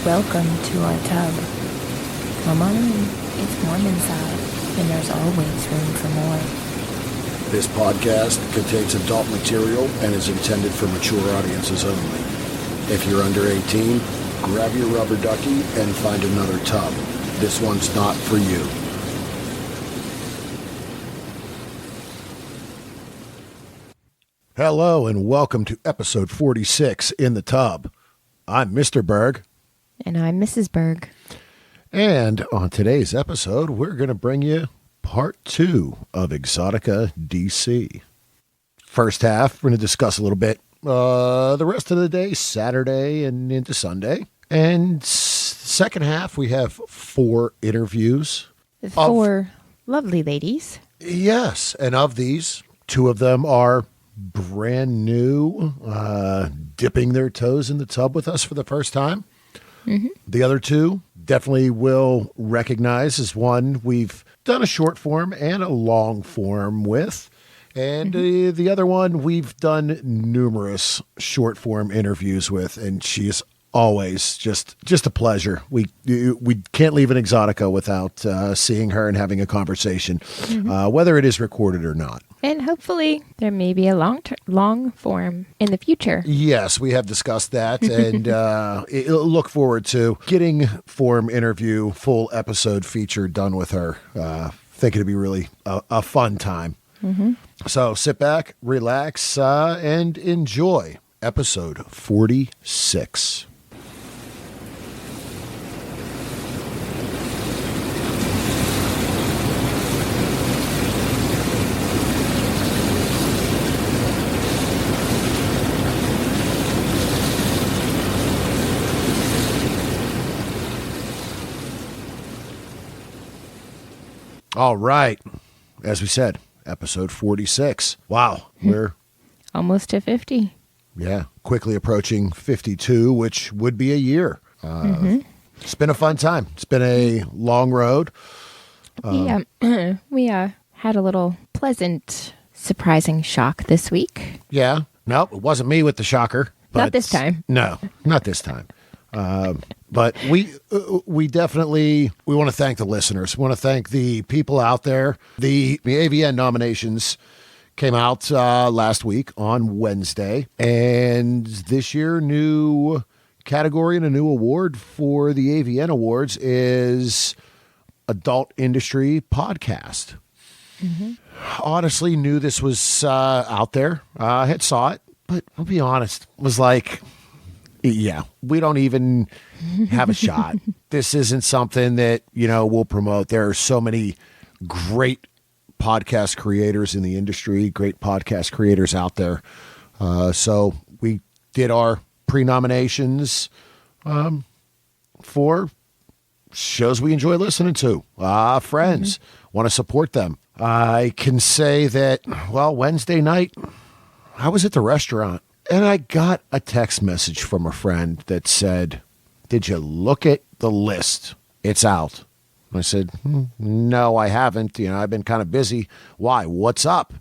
Welcome to our tub. Come on in. It's warm inside, and there's always room for more. This podcast contains adult material and is intended for mature audiences only. If you're under 18, grab your rubber ducky and find another tub. This one's not for you. Hello and welcome to episode 46 in the tub. I'm Mr. Berg. And I'm Mrs. Berg. And on today's episode, we're going to bring you part 2 of Exxxotica DC. First half, we're going to discuss a little bit the rest of the day, Saturday and into Sunday. And second half, we have 4 interviews. 4 lovely ladies. Yes, and of these, 2 of them are brand new, dipping their toes in the tub with us for the first time. Mm-hmm. The other 2 definitely will recognize as one we've done a short form and a long form with. And the other one we've done numerous short form interviews with, and she's always just a pleasure. We can't leave an Exxxotica without seeing her and having a conversation, whether it is recorded or not. And hopefully there may be a long form in the future. Yes, we have discussed that, and look forward to getting form interview, full episode feature done with her. Think it'd be really a fun time. Mm-hmm. So sit back, relax, and enjoy episode 46. All right. As we said, episode 46. Wow. We're almost to 50. Yeah. Quickly approaching 52, which would be a year. It's been a fun time. It's been a long road. We had a little pleasant, surprising shock this week. Yeah. Nope. It wasn't me with the shocker. Not this time. No, not this time. But we definitely, we want to thank the listeners. We want to thank the people out there. The AVN nominations came out last week on Wednesday, and this year, new category and a new award for the AVN Awards is Adult Industry Podcast. Mm-hmm. Honestly, knew this was out there. Had saw it, but I'll be honest, was like, yeah, we don't even have a shot. This isn't something that, we'll promote. There are so many great podcast creators in the industry, great podcast creators out there. So we did our pre-nominations for shows we enjoy listening to. Friends, want to support them. I can say that, Wednesday night, I was at the restaurant. And I got a text message from a friend that said, "Did you look at the list? It's out." I said, "No, I haven't. I've been kind of busy." "Why? What's up?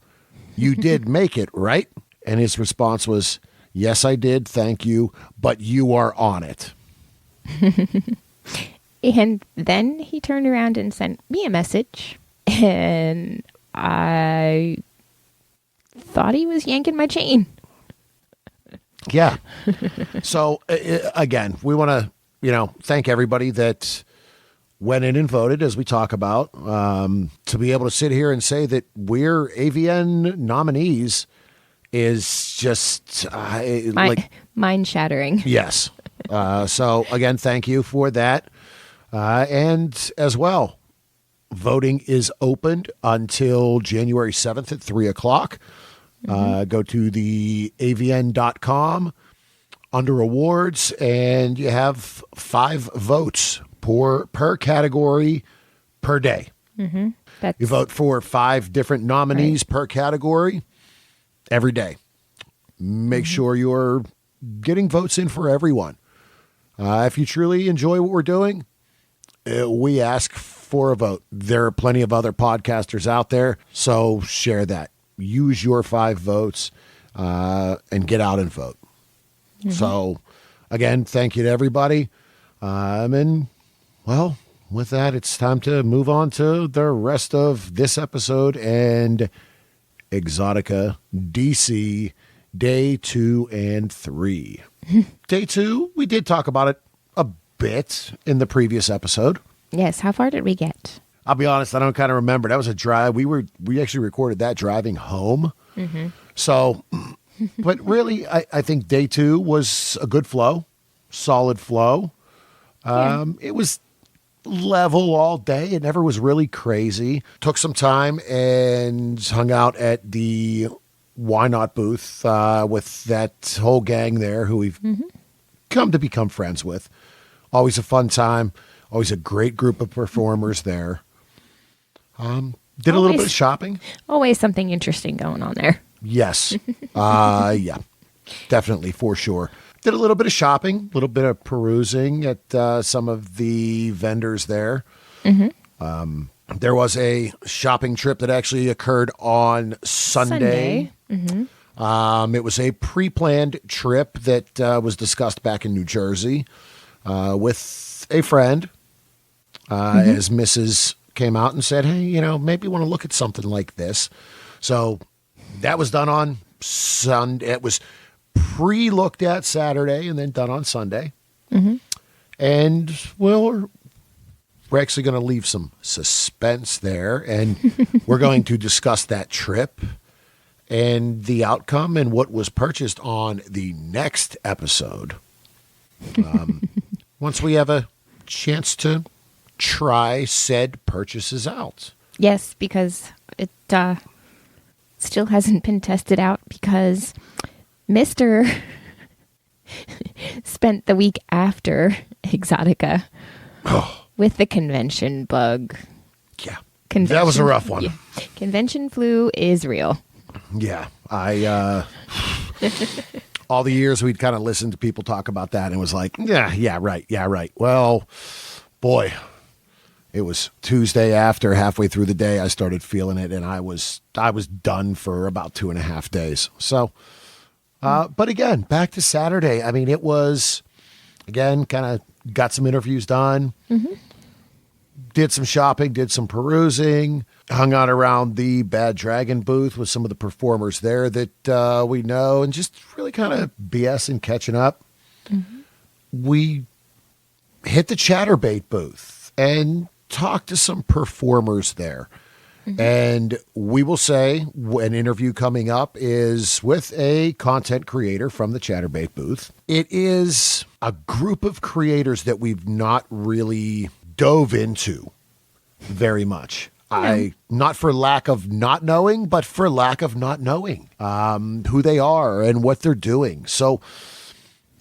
You did make it, right?" And his response was, "Yes, I did. Thank you. But you are on it." And then he turned around and sent me a message. And I thought he was yanking my chain. Yeah. So again, we want to, thank everybody that went in and voted, as we talk about, to be able to sit here and say that we're AVN nominees is just mind shattering. Yes. So again, thank you for that. And as well, voting is opened until January 7th at 3:00. Go to the avn.com under awards, and you have 5 votes per category per day. Mm-hmm. You vote for 5 different nominees per category every day. Make sure you're getting votes in for everyone. If you truly enjoy what we're doing, we ask for a vote. There are plenty of other podcasters out there, so share that. Use your 5 votes and get out and vote. Mm-hmm. So, again, thank you to everybody. And, well, with that, it's time to move on to the rest of this episode and Exxxotica DC Day 2 and 3. Day 2, we did talk about it a bit in the previous episode. Yes, how far did we get? I'll be honest, I don't kind of remember. That was a drive. We actually recorded that driving home. Mm-hmm. So, but really, I think Day 2 was a good flow, solid flow. It was level all day. It never was really crazy. Took some time and hung out at the Why Not booth with that whole gang there who we've come to become friends with. Always a fun time. Always a great group of performers there. Did a little bit of shopping. Always something interesting going on there. Yes. Yeah, definitely, for sure. Did a little bit of shopping, a little bit of perusing at some of the vendors there. Mm-hmm. There was a shopping trip that actually occurred on Sunday. Mm-hmm. It was a pre-planned trip that was discussed back in New Jersey with a friend as Mrs. came out and said, hey, maybe you want to look at something like this. So that was done on Sunday. It was pre-looked at Saturday and then done on Sunday. Mm-hmm. And, well, we're actually going to leave some suspense there, and we're going to discuss that trip and the outcome and what was purchased on the next episode. Once we have a chance to try said purchases out. Yes, because it still hasn't been tested out because Mr. spent the week after Exxxotica with the convention bug. Yeah, that was a rough one. Yeah. Convention flu is real. Yeah, all the years we'd kind of listened to people talk about that and it was like, yeah, right. Well, boy, it was Tuesday after, halfway through the day, I started feeling it, and I was done for about 2.5 days. So, but again, back to Saturday. I mean, it was, again, kind of got some interviews done, did some shopping, did some perusing, hung out around the Bad Dragon booth with some of the performers there that we know, and just really kind of BS and catching up. Mm-hmm. We hit the Chatterbait booth and talked to some performers there. Mm-hmm. And we will say an interview coming up is with a content creator from the Chatterbait booth. It is a group of creators that we've not really dove into very much. Yeah. Not for lack of not knowing, but for lack of not knowing who they are and what they're doing. So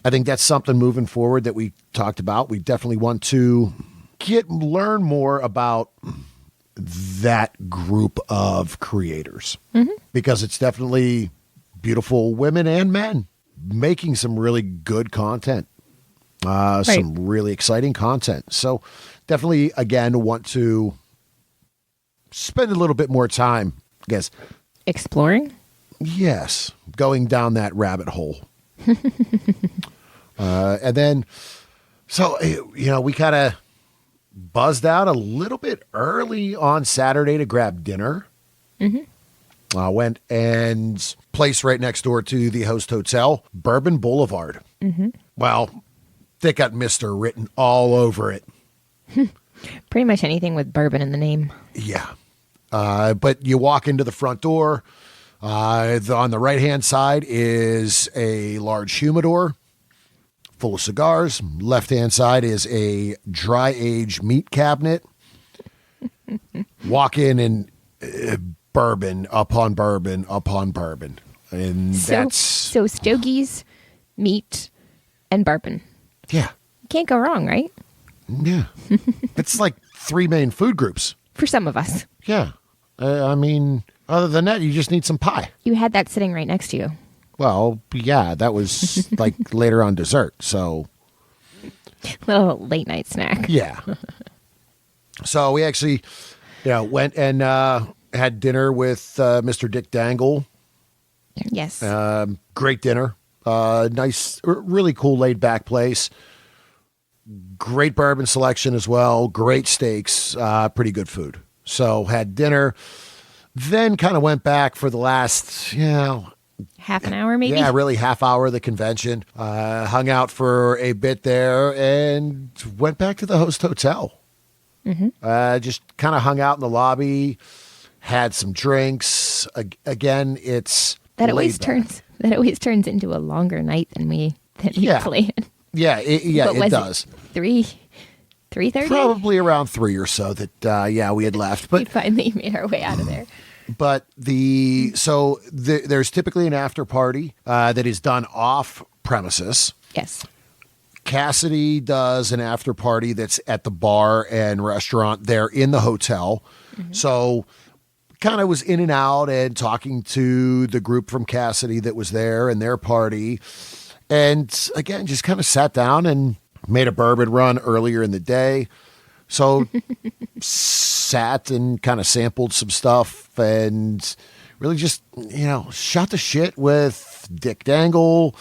I think that's something moving forward that we talked about. We definitely want to learn more about that group of creators, because it's definitely beautiful women and men making some really good content, some really exciting content. So definitely, again, want to spend a little bit more time, I guess. Exploring? Yes. Going down that rabbit hole. And then, so, we kind of buzzed out a little bit early on Saturday to grab dinner. Mm-hmm. Went and place right next door to the host hotel, Bourbon Boulevard. Mm-hmm. Well, they got Mr. written all over it. Pretty much anything with bourbon in the name. Yeah. But you walk into the front door. On the right-hand side is a large humidor full of cigars. Left-hand side is a dry-aged meat cabinet. Walk in and bourbon upon bourbon upon bourbon. And that's... So stogies, meat, and bourbon. Yeah. You can't go wrong, right? Yeah. It's like 3 main food groups. For some of us. Yeah. I mean, other than that, you just need some pie. You had that sitting right next to you. Well, yeah, that was like later on dessert, so. Little late night snack. Yeah. So we actually, went and had dinner with Mr. Dick Dangle. Yes. Great dinner. Nice, really cool laid back place. great bourbon selection as well, great steaks, pretty good food. So had dinner, then kind of went back for the last, half an hour maybe. yeah, really half hour of the convention. Hung out for a bit there and went back to the host hotel. Just kind of hung out in the lobby, had some drinks. Again, it's That always turns into a longer night than we planned. Yeah, it does. 3:30? Probably around 3 or so that, we had left. We But finally made our way out of there. but there's typically an after party that is done off premises. Yes. Cassidy does an after party that's at the bar and restaurant there in the hotel. So kind of was in and out and talking to the group from Cassidy that was there and their party. And again, just kind of sat down and made a bourbon run earlier in the day. So sat and kind of sampled some stuff and really just, shot the shit with Dick Dangle,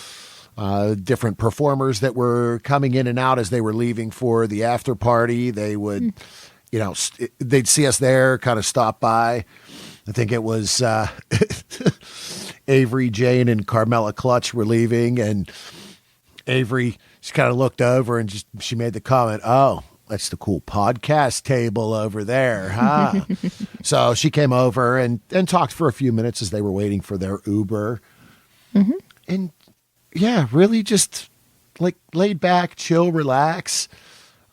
different performers that were coming in and out as they were leaving for the after party. They would, they'd see us there, kind of stop by. I think it was Avery, Jane, and Carmela Clutch were leaving, and Avery just kind of looked over and she made the comment, "Oh, that's the cool podcast table over there, huh?" So she came over and talked for a few minutes as they were waiting for their Uber. And yeah, really just like laid back, chill, relax.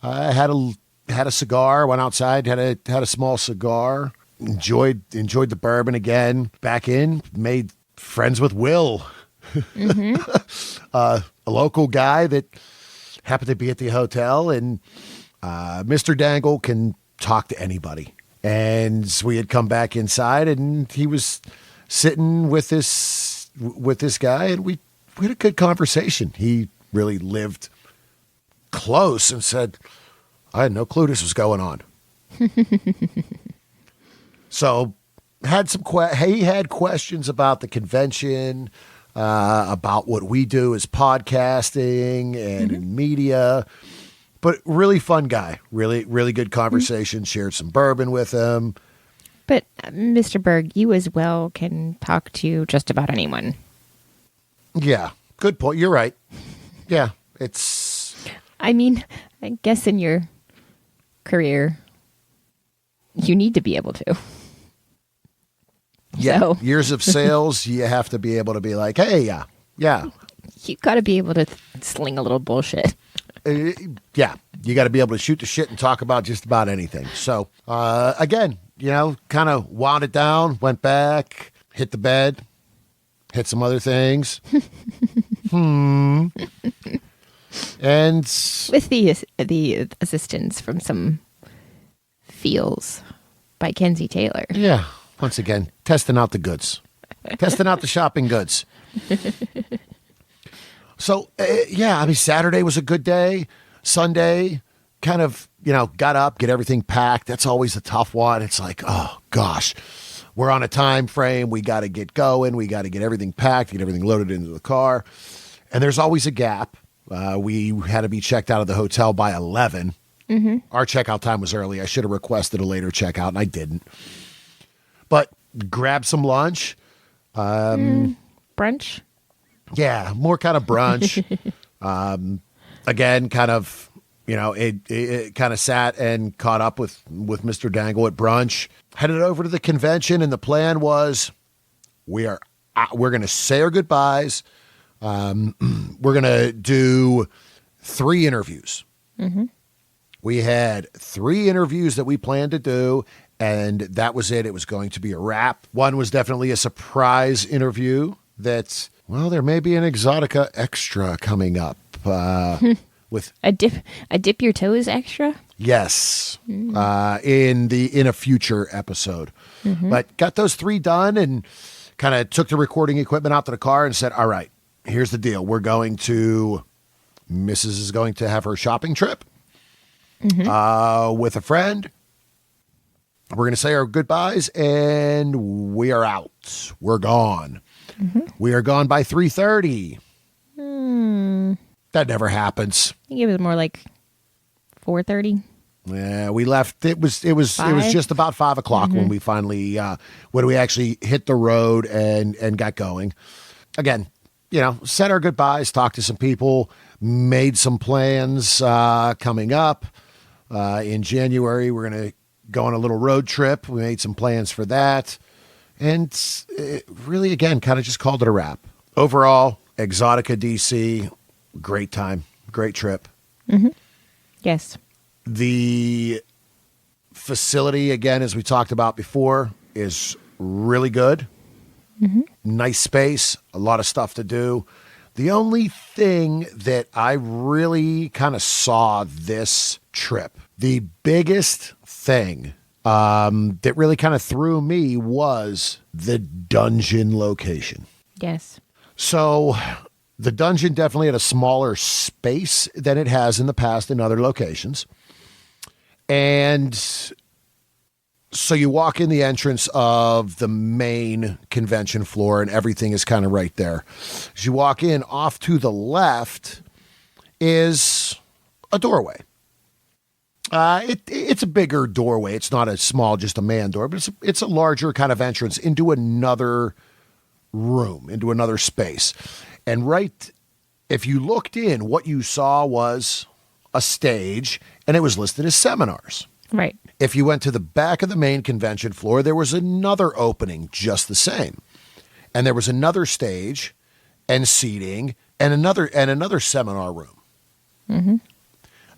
Had a cigar, went outside, had a small cigar, enjoyed the bourbon again, back in, made friends with Will, a local guy that happened to be at the hotel, and Mr. Dangle can talk to anybody. And we had come back inside, and he was sitting with this guy, and we had a good conversation. He really lived close and said, "I had no clue this was going on." So had he had questions about the convention, about what we do as podcasting and in media, but really fun guy, really, really good conversation, shared some bourbon with him. But Mr. Berg, you as well can talk to just about anyone. Yeah, good point. You're right. Yeah, I mean, I guess in your career, you need to be able to. Yeah, So. years of sales, you have to be able to be like, "Hey, yeah. You got to be able to sling a little bullshit. Yeah, you got to be able to shoot the shit and talk about just about anything." So, again, kind of wound it down, went back, hit the bed, hit some other things. And With the assistance from some feels by Kenzie Taylor. yeah, once again, testing out the goods, testing out the shopping goods. So, Saturday was a good day. Sunday, kind of, got up, get everything packed. That's always a tough one. It's like, oh, gosh, we're on a time frame. We got to get going. We got to get everything packed, get everything loaded into the car. And there's always a gap. We had to be checked out of the hotel by 11. Our checkout time was early. I should have requested a later checkout, and I didn't. But grabbed some lunch. Brunch? Yeah, more kind of brunch. Again, kind of, it kind of sat and caught up with Mr. Dangle at brunch. Headed over to the convention, and the plan was we're going to say our goodbyes. We're going to do 3 interviews. We had 3 interviews that we planned to do, and that was it. It was going to be a wrap. One was definitely a surprise interview that, there may be an Exxxotica extra coming up. With A dip your toes extra? yes, in a future episode. But got those 3 done and kind of took the recording equipment out to the car and said, "All right, here's the deal. Mrs. is going to have her shopping trip with a friend. We're going to say our goodbyes, and we are out. We're gone. We are gone by 3:30. That never happens. I think it was more like 4:30. Yeah, we left. It was 5? just about 5 o'clock when we finally when we actually hit the road and got going. Again, said our goodbyes, talked to some people, made some plans coming up in January. We're gonna go on a little road trip. We made some plans for that, and really, again, kind of just called it a wrap. Overall, Exxxotica DC, great time, great trip. Yes. The facility, again, as we talked about before, is really good. Nice space, a lot of stuff to do. The only thing that I really kind of saw this trip, the biggest thing that really kind of threw me was the dungeon location. Yes. So the dungeon definitely had a smaller space than it has in the past in other locations. And so you walk in the entrance of the main convention floor and everything is kind of right there. As you walk in, off to the left is a doorway. It's a bigger doorway. It's not a small, just a man door, but it's a larger kind of entrance into another room, into another space. And if you looked in, what you saw was a stage, and it was listed as seminars. Right. If you went to the back of the main convention floor, there was another opening just the same. And there was another stage and seating and another seminar room.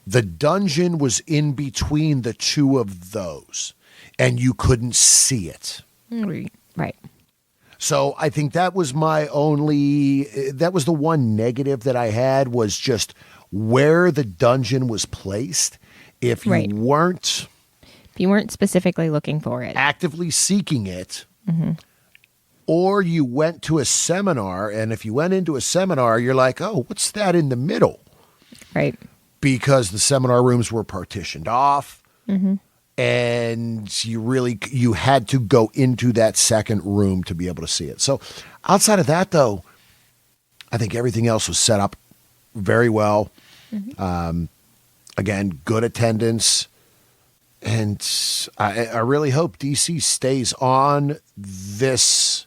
The dungeon was in between the two of those, and you couldn't see it. Right. So I think that was that was the one negative that I had, was just where the dungeon was placed. If you weren't specifically looking for it, actively seeking it, or you went to a seminar, and if you went into a seminar, you're like, oh, what's that in the middle? Right. Because the seminar rooms were partitioned off. And you had to go into that second room to be able to see it. So outside of that, though, I think everything else was set up very well. Again, good attendance. And I really hope DC stays on Exxxotica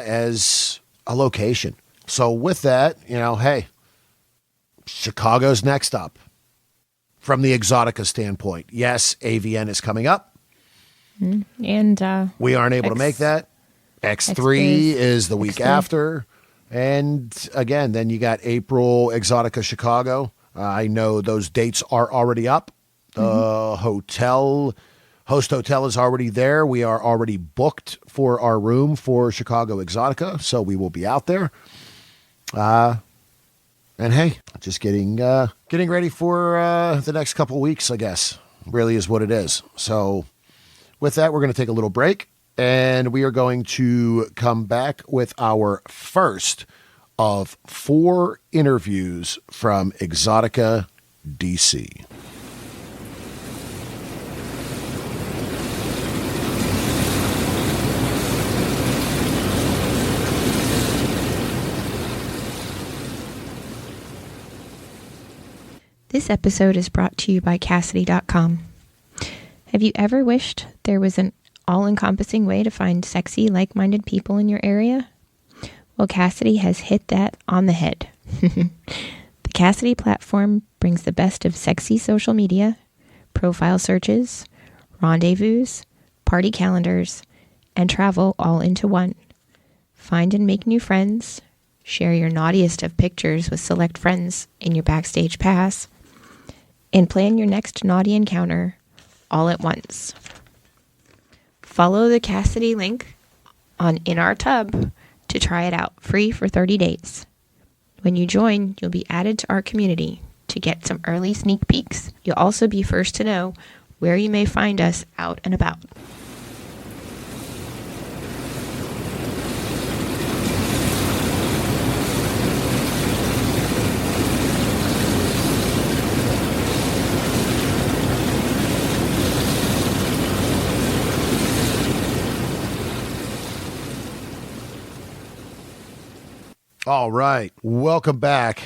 as a location. So with that, hey, Chicago's next up. From the Exxxotica standpoint, yes, AVN is coming up. And we aren't able to make that. X3 is the week X3. after. And again, then you got April Exxxotica Chicago. I know those dates are already up. The host hotel is already there. We are already booked for our room for Chicago Exxxotica, so we will be out there. And hey, just getting ready for the next couple weeks, I guess, really is what it is. So with that, we're going to take a little break, and we are going to come back with our first of 4 interviews from Exxxotica DC. This episode is brought to you by Cassidy.com. Have you ever wished there was an all-encompassing way to find sexy, like-minded people in your area? Well, Cassidy has hit that on the head. The Cassidy platform brings the best of sexy social media, profile searches, rendezvous, party calendars, and travel all into one. Find and make new friends, share your naughtiest of pictures with select friends in your backstage pass, and plan your next naughty encounter all at once. Follow the Cassidy link in our tub to try it out free for 30 days. When you join, you'll be added to our community to get some early sneak peeks. You'll also be first to know where you may find us out and about. All right. Welcome back.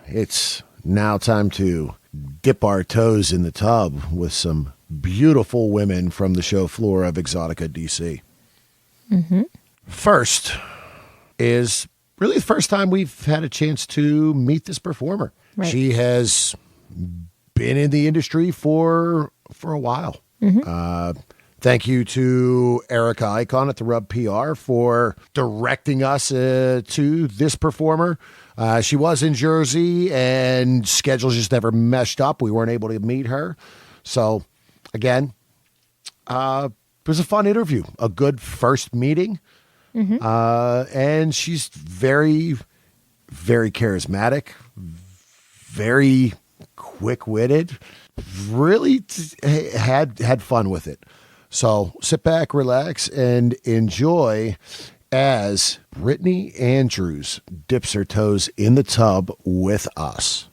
It's now time to dip our toes in the tub with some beautiful women from the show floor of Exxxotica DC. Mm-hmm. First is really the first time we've had a chance to meet this performer. Right. She has been in the industry for a while. Mm-hmm. Thank you to Erica Icon at the Rub PR for directing us to this performer. She was in Jersey and schedules just never meshed up. We weren't able to meet her. So, again, it was a fun interview, a good first meeting. Mm-hmm. And she's very, very charismatic, very quick-witted, really had fun with it. So sit back, relax, and enjoy as Brittany Andrews dips her toes in the tub with us.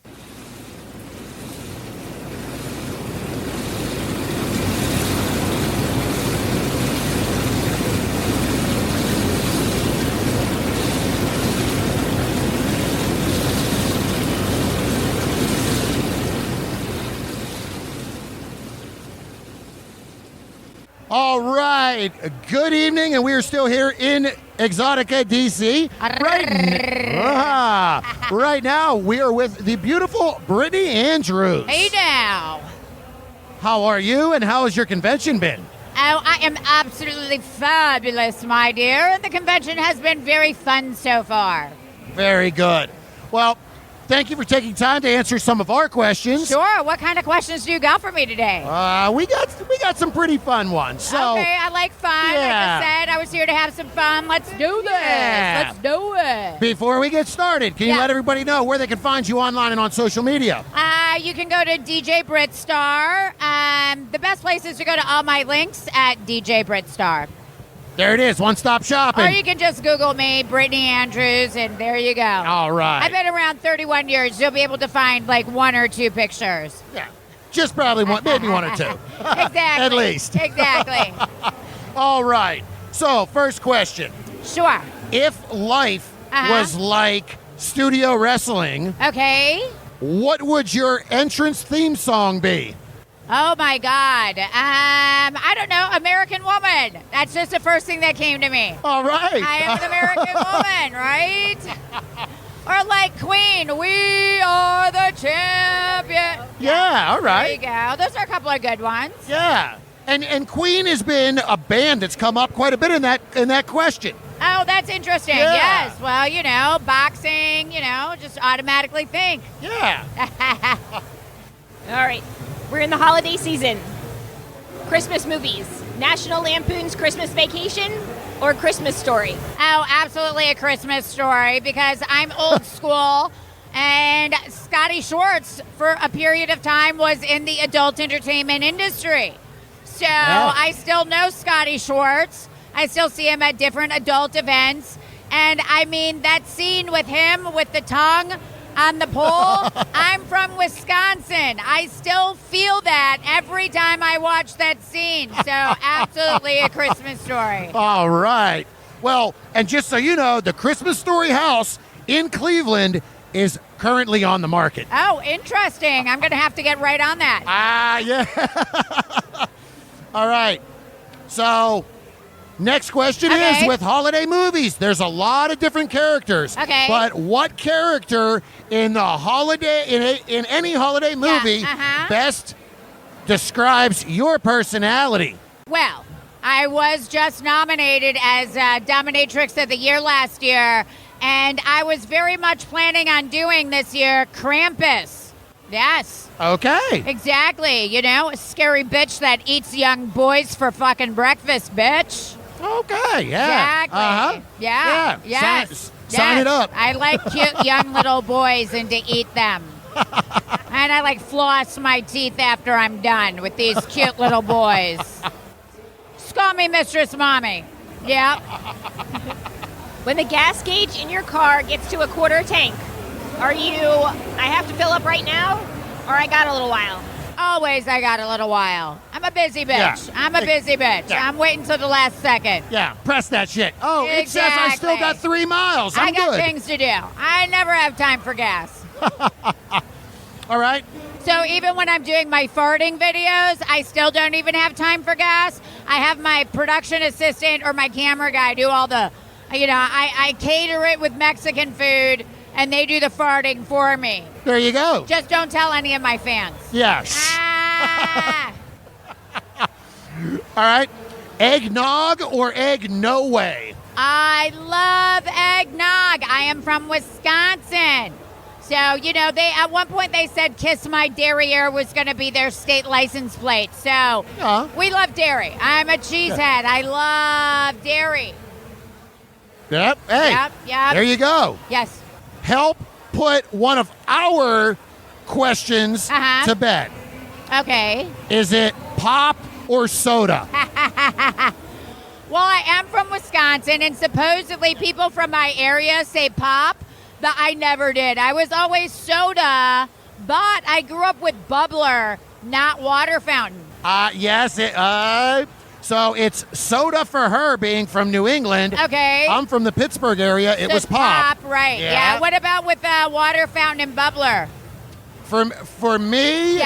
All right. Good evening, and we are still here in Exxxotica DC. Right now, we are with the beautiful Brittany Andrews. Hey now. How are you, and how has your convention been? Oh, I am absolutely fabulous, my dear. The convention has been very fun so far. Very good. Well, thank you for taking time to answer some of our questions. Sure. What kind of questions do you got for me today? We got some pretty fun ones. So, okay, I like fun. Yeah. Like I said, I was here to have some fun. Let's do this. Yeah. Let's do it. Before we get started, can you let everybody know where they can find you online and on social media? You can go to DJ Britstar. The best place is to go to all my links at DJ Britstar. There it is, one-stop shopping. Or you can just Google me, Brittany Andrews, and there you go. All right. I've been around 31 years. You'll be able to find like one or two pictures. Yeah, just probably one, maybe one or two. Exactly. At least. Exactly. All right. So, first question. Sure. If life was like studio wrestling, Okay. what would your entrance theme song be? Oh, my God. I don't know. American Woman. That's just the first thing that came to me. All right. I am an American woman, right? Or like Queen, we are the champion. Yeah, all right. There you go. Those are a couple of good ones. Yeah. And Queen has been a band that's come up quite a bit in that question. Oh, that's interesting. Yeah. Yes. Well, boxing, just automatically think. Yeah. All right. We're in the holiday season. Christmas movies. National Lampoon's Christmas Vacation or Christmas Story? Oh, absolutely a Christmas Story because I'm old school and Scotty Schwartz for a period of time was in the adult entertainment industry. So I still know Scotty Schwartz. I still see him at different adult events. And I mean, that scene with him with the tongue on the pole, I'm from Wisconsin. I still feel that every time I watch that scene. So absolutely a Christmas Story. All right. Well, and just so you know, the Christmas Story house in Cleveland is currently on the market. Oh, interesting. I'm going to have to get right on that. Yeah. All right. So, next question is with holiday movies. There's a lot of different characters. Okay. But what character in the holiday in any holiday movie best describes your personality? Well, I was just nominated as Dominatrix of the Year last year, and I was very much planning on doing this year Krampus. Yes. Okay. Exactly. A scary bitch that eats young boys for fucking breakfast, bitch. Okay, yeah. Exactly. Yeah. Yes. Sign it up. I like cute young little boys and to eat them. And I like floss my teeth after I'm done with these cute little boys. Just call me Mistress Mommy. Yep. When the gas gauge in your car gets to a quarter tank, are you, I have to fill up right now, or I got a little while? Always I got a little while. I'm a busy bitch. Yeah. I'm a busy bitch. Yeah. I'm waiting till the last second. Yeah, press that shit. Oh, it says I still got 3 miles. I I'm got good. things to do. I never have time for gas. All right. So even when I'm doing my farting videos, I still don't even have time for gas. I have my production assistant or my camera guy do all the, I cater it with Mexican food, and they do the farting for me. There you go. Just don't tell any of my fans. Yeah. Ah. All right. Eggnog or egg no way? I love eggnog. I am from Wisconsin. So, they at one point they said Kiss My Derriere was going to be their state license plate. So, we love dairy. I'm a cheesehead. I love dairy. Yep. Hey. Yep. There you go. Yes. Help put one of our questions to bed. Okay. Is it pop or soda? Well, I am from Wisconsin, and supposedly people from my area say pop, but I never did. I was always soda, but I grew up with bubbler, not water fountain. Yes. So it's soda for her, being from New England. Okay. I'm from the Pittsburgh area. It was pop. Right. Yeah. What about with water fountain and bubbler? For me,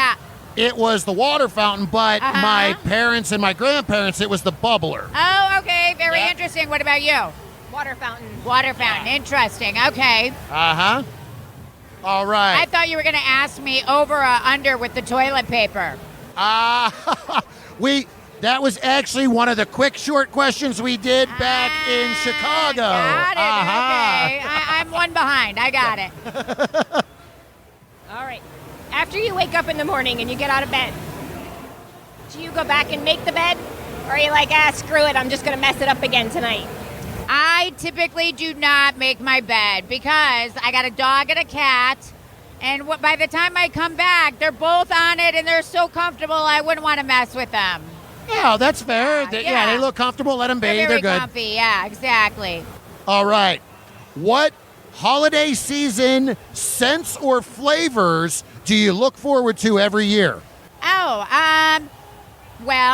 it was the water fountain, but my parents and my grandparents, it was the bubbler. Oh, okay. Very interesting. What about you? Water fountain. Water fountain. Interesting. Okay. All right. I thought you were going to ask me over or under with the toilet paper. That was actually one of the quick, short questions we did back in Chicago. Got it. Okay. I'm one behind. I got it. All right. After you wake up in the morning and you get out of bed, do you go back and make the bed? Or are you like, screw it, I'm just going to mess it up again tonight? I typically do not make my bed because I got a dog and a cat. And by the time I come back, they're both on it and they're so comfortable, I wouldn't want to mess with them. Yeah, that's fair. They look comfortable. Let them be. They're They're good. Comfy. Yeah, exactly. All right. What holiday season scents or flavors do you look forward to every year? Well,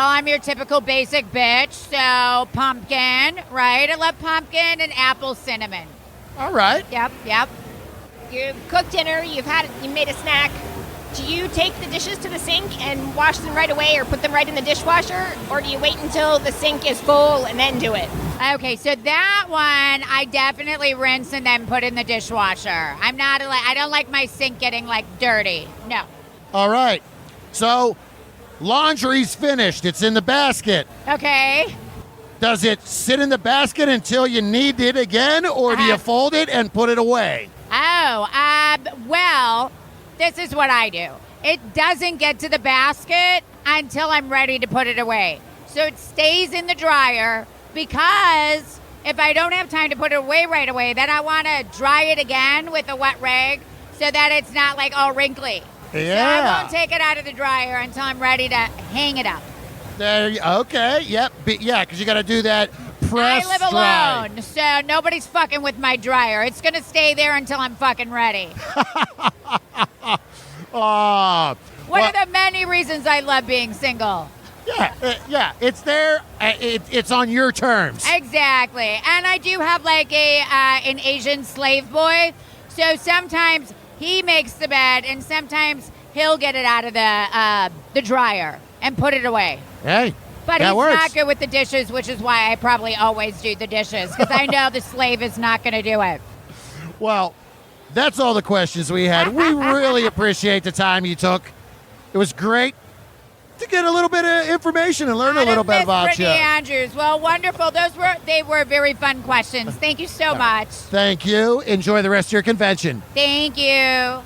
I'm your typical basic bitch, so pumpkin, right? I love pumpkin and apple cinnamon. All right. Yep. You've cooked dinner, you made a snack. Do you take the dishes to the sink and wash them right away or put them right in the dishwasher? Or do you wait until the sink is full and then do it? Okay, so that one I definitely rinse and then put in the dishwasher. I don't like my sink getting dirty. No. All right. So laundry's finished. It's in the basket. Okay. Does it sit in the basket until you need it again, or do you fold it and put it away? Well, this is what I do. It doesn't get to the basket until I'm ready to put it away. So it stays in the dryer because if I don't have time to put it away right away, then I want to dry it again with a wet rag so that it's not all wrinkly. Yeah. So I won't take it out of the dryer until I'm ready to hang it up. Okay. Yep. Because you got to do that press I live dry. alone, so nobody's fucking with my dryer. It's going to stay there until I'm fucking ready. One of the many reasons I love being single. Yeah. It's there. It's on your terms. Exactly. And I do have an Asian slave boy. So sometimes he makes the bed and sometimes he'll get it out of the dryer and put it away. Hey, but that he's works. not good with the dishes, which is why I probably always do the dishes because I know the slave is not going to do it. Well, that's all the questions we had. We really appreciate the time you took. It was great to get a little bit of information and learn a little bit about Brittany you. Andrews. Well, wonderful. They were very fun questions. Thank you so much. Thank you. Enjoy the rest of your convention. Thank you.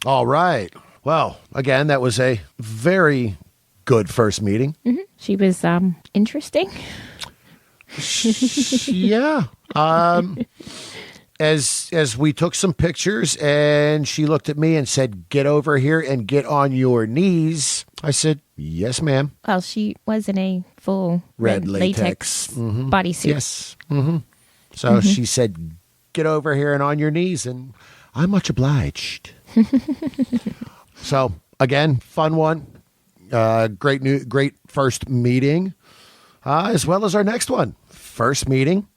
All right. Well, again, that was a very good first meeting. She was interesting. Yeah. As we took some pictures and she looked at me and said, "Get over here and get on your knees," I said, "Yes, ma'am." Well, she was in a full Red latex bodysuit. Yes. So she said, "Get over here and on your knees," and I'm much obliged. So again, fun one. Great first meeting, as well as our next one. First meeting.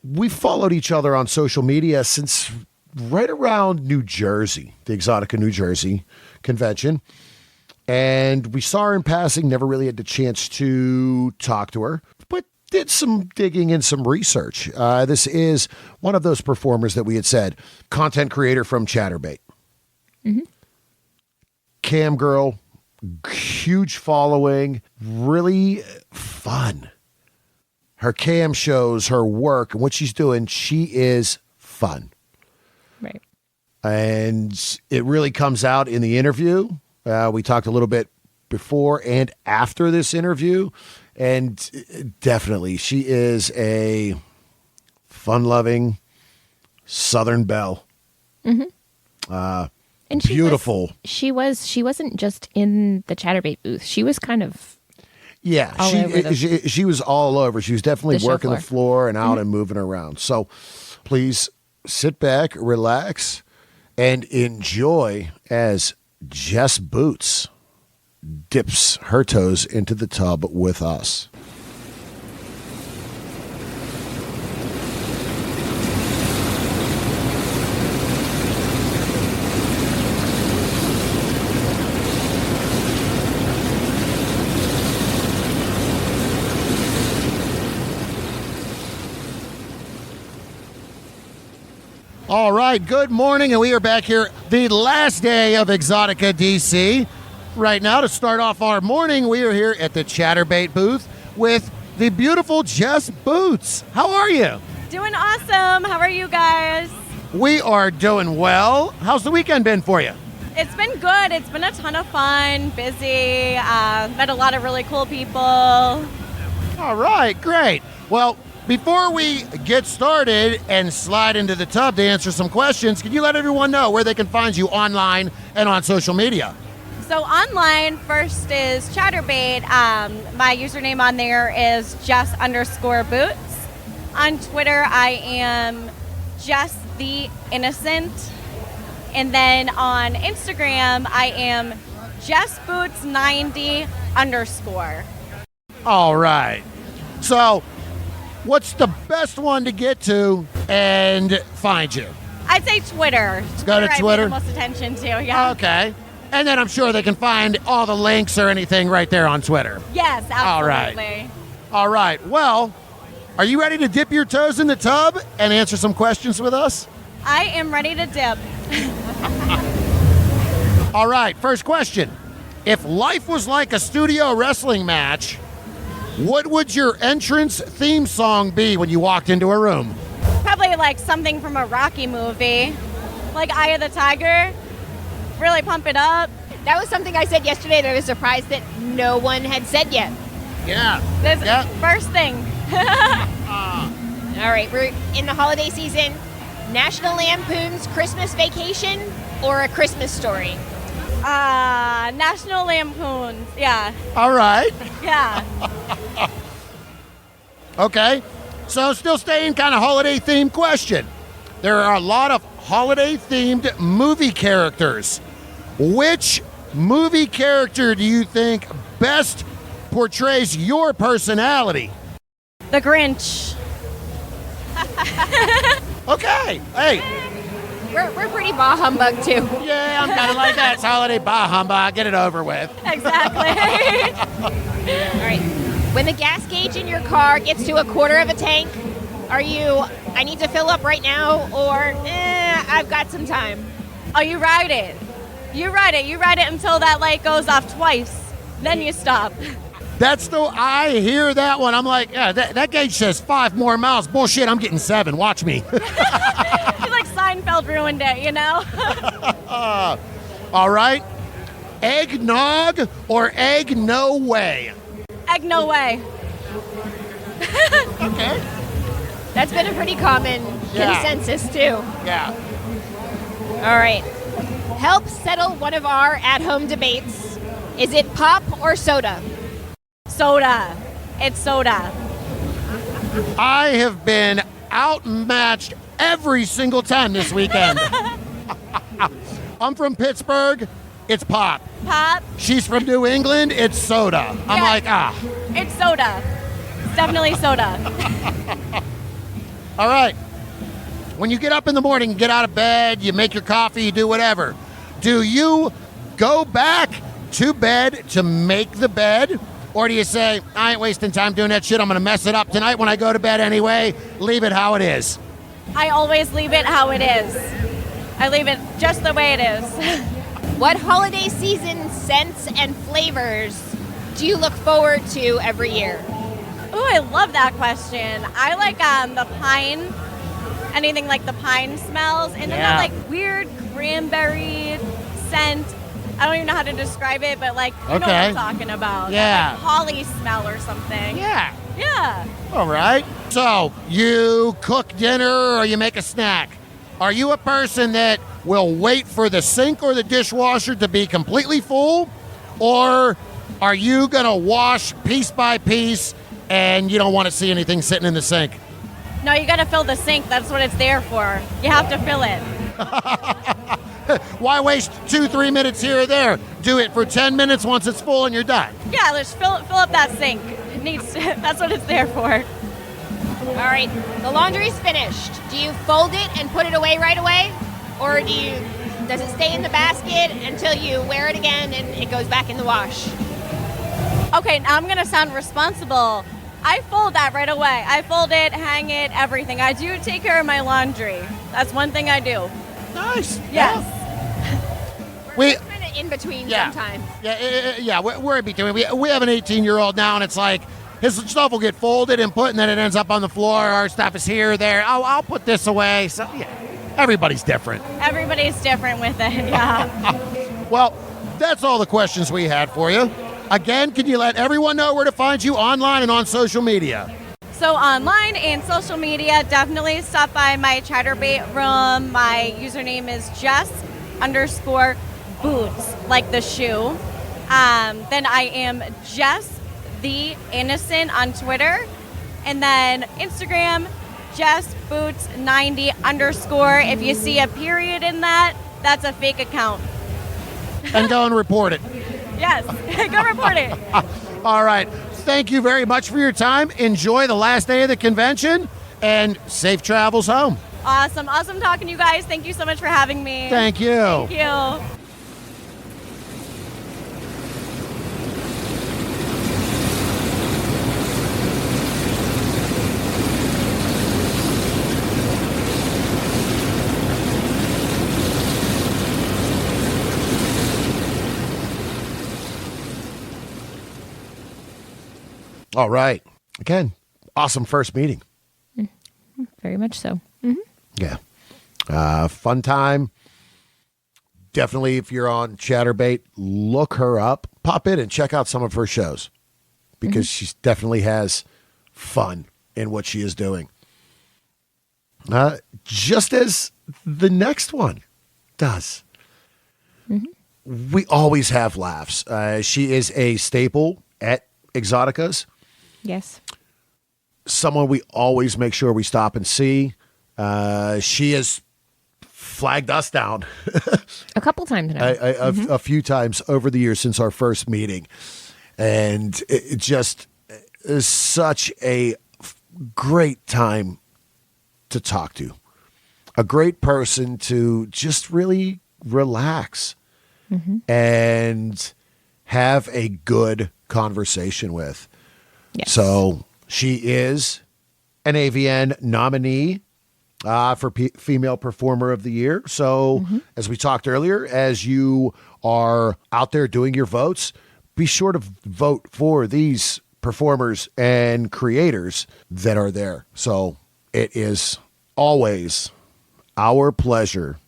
We followed each other on social media since right around New Jersey, the Exxxotica New Jersey convention. And we saw her in passing, never really had the chance to talk to her, but did some digging and some research. This is one of those performers that we had said, content creator from Chatterbait. Cam girl, huge following, really fun. Her cam shows, her work, and what she's doing, she is fun. Right. And it really comes out in the interview. We talked a little bit before and after this interview, and definitely she is a fun-loving Southern belle. And beautiful. She wasn't just in the Chatterbait booth. She was kind of Yeah, all over she was all over. She was definitely the working show the floor and out and moving around. So please sit back, relax, and enjoy as Jess Boots dips her toes into the tub with us. All right, good morning, and we are back here the last day of Exxxotica DC. Right now, to start off our morning, we are here at the Chatterbait booth with the beautiful Jess Boots. How are you? Doing awesome. How are you guys? We are doing well. How's the weekend been for you? It's been good. It's been a ton of fun, busy, met a lot of really cool people. All right, great. Well, before we get started and slide into the tub to answer some questions, can you let everyone know where they can find you online and on social media? So online, first is Chatterbait. My username on there is Jess_Boots. On Twitter, I am Jess the Innocent. And then on Instagram, I am JessBoots90_. All right. So, what's the best one to get to and find you? I'd say Twitter. Go to I pay Twitter? the most attention to, yeah. Okay. And then I'm sure they can find all the links or anything right there on Twitter. Yes, All absolutely. right. All right. Well, are you ready to dip your toes in the tub and answer some questions with us? I am ready to dip. All right. First question. If life was like a studio wrestling match, what would your entrance theme song be when you walked into a room? Probably like something from a Rocky movie, like Eye of the Tiger. Really pump it up. That was something I said yesterday that I was surprised that no one had said yet. Yeah. This Yep. first thing. All right, we're in the holiday season. National Lampoon's Christmas Vacation or A Christmas Story? National Lampoon. Yeah, All right. yeah. Okay. So still staying kind of holiday themed question. There are a lot of holiday themed movie characters. Which movie character do you think best portrays your personality? The Grinch. Okay. Hey. We're pretty bah humbug too. Yeah, I'm kind of like that. It's holiday bah humbug. Get it over with. Exactly. All right. When the gas gauge in your car gets to a quarter of a tank, are you, I need to fill up right now, or I've got some time? Oh, you ride it. You ride it. You ride it until that light goes off twice. Then you stop. That's the, I hear that one. I'm like, yeah, that gauge says 5 more miles. Bullshit, I'm getting 7. Watch me. I feel like Seinfeld ruined it, you know? All right. Eggnog or egg no way? Egg no way. Okay. That's been a pretty common Yeah. consensus, too. Yeah. All right. Help settle one of our at-home debates. Is it pop or soda? Soda. It's soda. I have been outmatched every single time this weekend. I'm from Pittsburgh. It's pop. Pop. She's from New England. It's soda. I'm Yeah. like, It's soda. It's definitely soda. all right. When you get up in the morning, you get out of bed, you make your coffee, you do whatever. Do you go back to bed to make the bed? Or do you say, I ain't wasting time doing that shit. I'm going to mess it up tonight when I go to bed anyway. Leave it how it is. I always leave it how it is. I leave it just the way it is. What holiday season scents and flavors do you look forward to every year? Ooh, I love that question. I like the pine, anything like the pine smells, and then Yeah. that like weird cranberry scent. I don't even know how to describe it, but like, you know what Okay. I'm talking about. Yeah. Like holly smell or something. Yeah. Yeah. All right. So you cook dinner or you make a snack. Are you a person that will wait for the sink or the dishwasher to be completely full? Or are you going to wash piece by piece and you don't want to see anything sitting in the sink? No, you gotta fill the sink. That's what it's there for. You have to fill it. Why waste 2-3 minutes here or there? Do it for 10 minutes once it's full and you're done. Yeah, let's fill up that sink. It needs. That's what it's there for. All right, the laundry's finished. Do you fold it and put it away right away? Or does it stay in the basket until you wear it again and it goes back in the wash? Okay, now I'm gonna sound responsible. I fold that right away. I fold it, hang it, everything. I do take care of my laundry. That's one thing I do. Nice. Yes. We, Kind of in between Yeah. sometimes. we're in between. We have an 18-year-old now, and it's like his stuff will get folded and put, and then it ends up on the floor. Our stuff is here, there. Oh, I'll put this away. So, yeah, everybody's different. Everybody's different with it. Yeah. Well, that's all the questions we had for you. Again, can you let everyone know where to find you online and on social media? So online and social media, definitely stop by my Chatterbait room. My username is Jess_boots, like the shoe. Then I am Jess the Innocent on Twitter. And then Instagram, JessBoots90_. If you see a period in that, that's a fake account. And go and report it. Yes, go report it. All right. Thank you very much for your time. Enjoy the last day of the convention, and safe travels home. Awesome talking to you guys. Thank you so much for having me. Thank you. Thank you. All right. Again, awesome first meeting. Very much so. Yeah. Fun time. Definitely, if you're on Chatterbait, look her up. Pop in and check out some of her shows because she definitely has fun in what she is doing. Just as the next one does. We always have laughs. She is a staple at Exxxotica's. Yes. Someone we always make sure we stop and see. She has flagged us down A couple times now. a few times over the years since our first meeting. And it just is such a great time to talk to. A great person to just really relax and have a good conversation with. Yes. So she is an AVN nominee for Female Performer of the Year. So as we talked earlier, as you are out there doing your votes, be sure to vote for these performers and creators that are there. So it is always our pleasure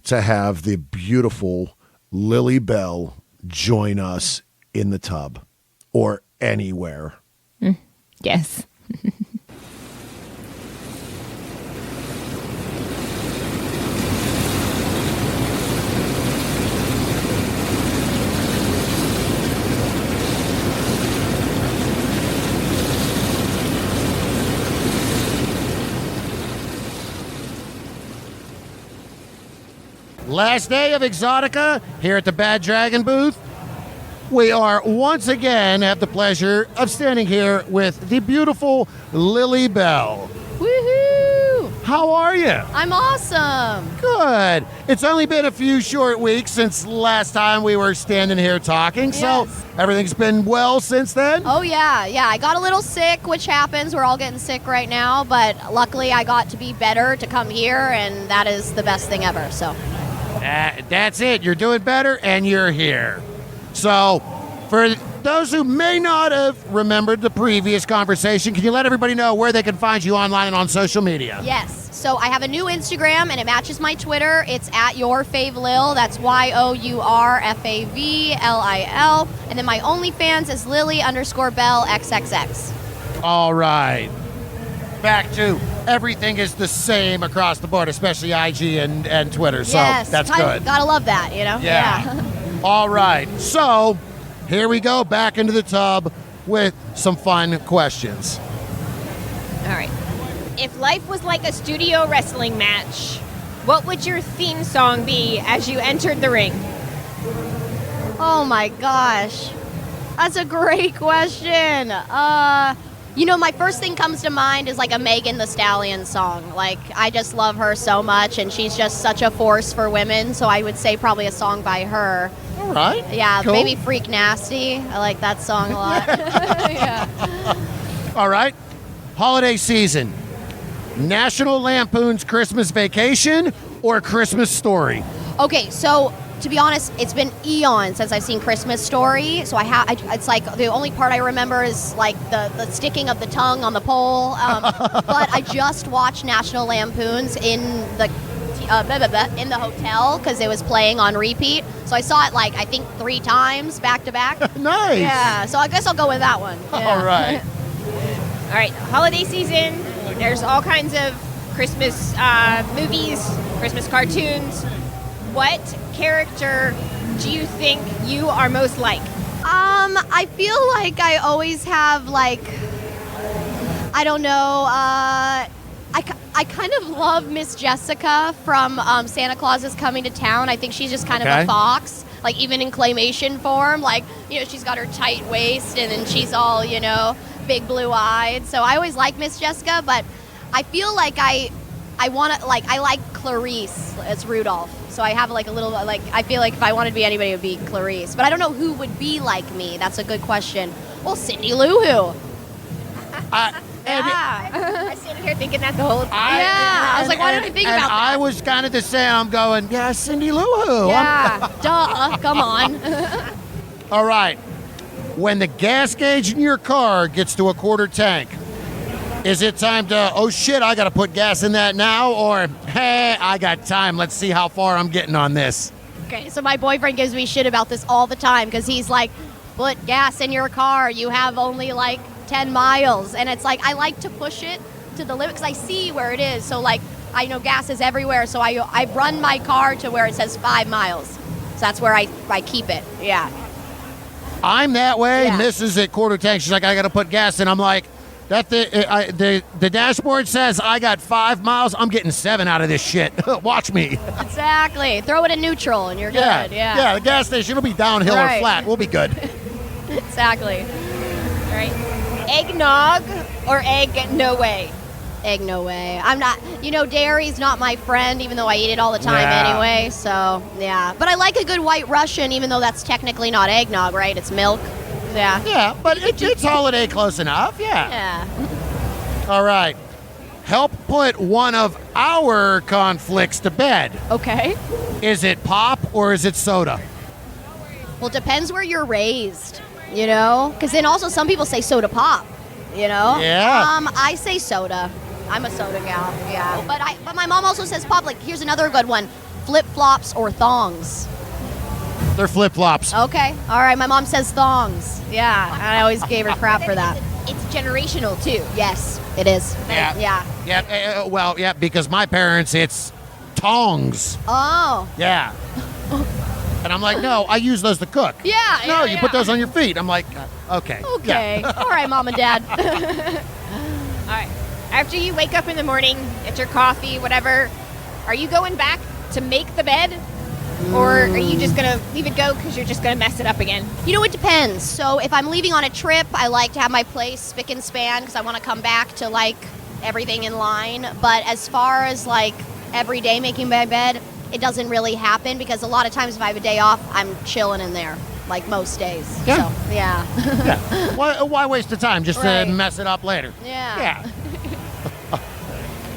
to have the beautiful Lilly Belle join us in the tub or anywhere. Yes. Last day of Exxxotica here at the Bad Dragon booth. We are once again have the pleasure of standing here with the beautiful Lilly Belle. Woohoo! How are you? I'm awesome. Good. It's only been a few short weeks since last time we were standing here talking, so Yes. everything's been well since then? Oh, yeah. I got a little sick, which happens. We're all getting sick right now, but luckily I got to be better to come here, and that is the best thing ever, so. That's it. You're doing better, and you're here. So, for those who may not have remembered the previous conversation, can you let everybody know where they can find you online and on social media? Yes. So I have a new Instagram, and it matches my Twitter. It's at YourFavLil. That's YOURFAVLIL. And then my OnlyFans is Lilly_Belle XXX. All right. Back to everything is the same across the board, especially IG and Twitter. So Yes. that's Kinda good. Gotta love that, you know? Yeah. All right. So here we go back into the tub with some fun questions. All right. If life was like a studio wrestling match, what would your theme song be as you entered the ring? Oh my gosh. That's a great question. My first thing comes to mind is like a Megan Thee Stallion song. Like, I just love her so much, and she's just such a force for women, so I would say probably a song by her. All right. Yeah, Cool. Baby Freak Nasty. I like that song a lot. Yeah. All right. Holiday season. National Lampoon's Christmas Vacation or Christmas Story? Okay, so to be honest, it's been eons since I've seen Christmas Story. So it's like the only part I remember is like the sticking of the tongue on the pole. But I just watched National Lampoon's in the hotel because it was playing on repeat. So I saw it like I think 3 times back to back. Nice. Yeah, so I guess I'll go with that one. Yeah. All right. All right, holiday season. There's all kinds of Christmas movies, Christmas cartoons. What character do you think you are most like? I feel like I always have like, I don't know, I kind of love Miss Jessica from Santa Claus is Coming to Town. I think she's just kind of Okay. a fox, like even in claymation form. Like, she's got her tight waist and then she's all, big blue eyed. So I always like Miss Jessica, but I feel like I like Clarice as Rudolph. So I have like a little, like, I feel like if I wanted to be anybody, it would be Clarice. But I don't know who would be like me. That's a good question. Well, Cindy Lou Who. I standing here thinking that the whole time. I was like, why didn't I think about that? I was kind of the same. I'm going, yeah, Cindy Lou Who. Yeah, duh. Come on. All right. When the gas gauge in your car gets to a quarter tank, is it time to, oh shit, I got to put gas in that now? Or, hey, I got time. Let's see how far I'm getting on this. Okay, so my boyfriend gives me shit about this all the time because he's like, put gas in your car. You have only like 10 miles. And it's like, I like to push it to the limit because I see where it is. So like, I know gas is everywhere. So I run my car to where it says 5 miles. So that's where I keep it. Yeah. I'm that way. Yeah. Mrs. at quarter tank, she's like, I got to put gas in. I'm like, the dashboard says I got 5 miles. I'm getting 7 out of this shit. Watch me. Exactly. Throw it in neutral and you're good. Yeah. The gas station will be downhill or Right. flat. We'll be good. Exactly. All right. Eggnog or egg no way? Egg, no way. I'm not, dairy's not my friend, even though I eat it all the time Yeah. anyway. So, yeah. But I like a good white Russian, even though that's technically not eggnog, right? It's milk. Yeah. Yeah, but it's holiday close enough. Yeah. Yeah. All right. Help put one of our conflicts to bed. Okay. Is it pop or is it soda? Well, it depends where you're raised, Because then also some people say soda pop, Yeah. I say soda. I'm a soda gal, yeah. But my mom also says pop. Like, here's another good one. Flip-flops or thongs. They're flip-flops. Okay. All right. My mom says thongs. Yeah. I always gave her crap for that. It's generational too. Yes, it is. Yeah. Yeah, well, yeah, because my parents, it's tongs. Oh. Yeah. And I'm like, no, I use those to cook. Yeah. No, yeah, you put those on your feet. I'm like, okay. Okay. Yeah. All right, Mom and Dad. All right. After you wake up in the morning, get your coffee, whatever, are you going back to make the bed? Or are you just going to leave it go because you're just going to mess it up again? You know, it depends. So if I'm leaving on a trip, I like to have my place spick and span because I want to come back to like everything in line. But as far as like every day making my bed, it doesn't really happen because a lot of times if I have a day off, I'm chilling in there like most days. Yeah. So, yeah. Yeah. Why waste the time just Right. to mess it up later? Yeah. Yeah.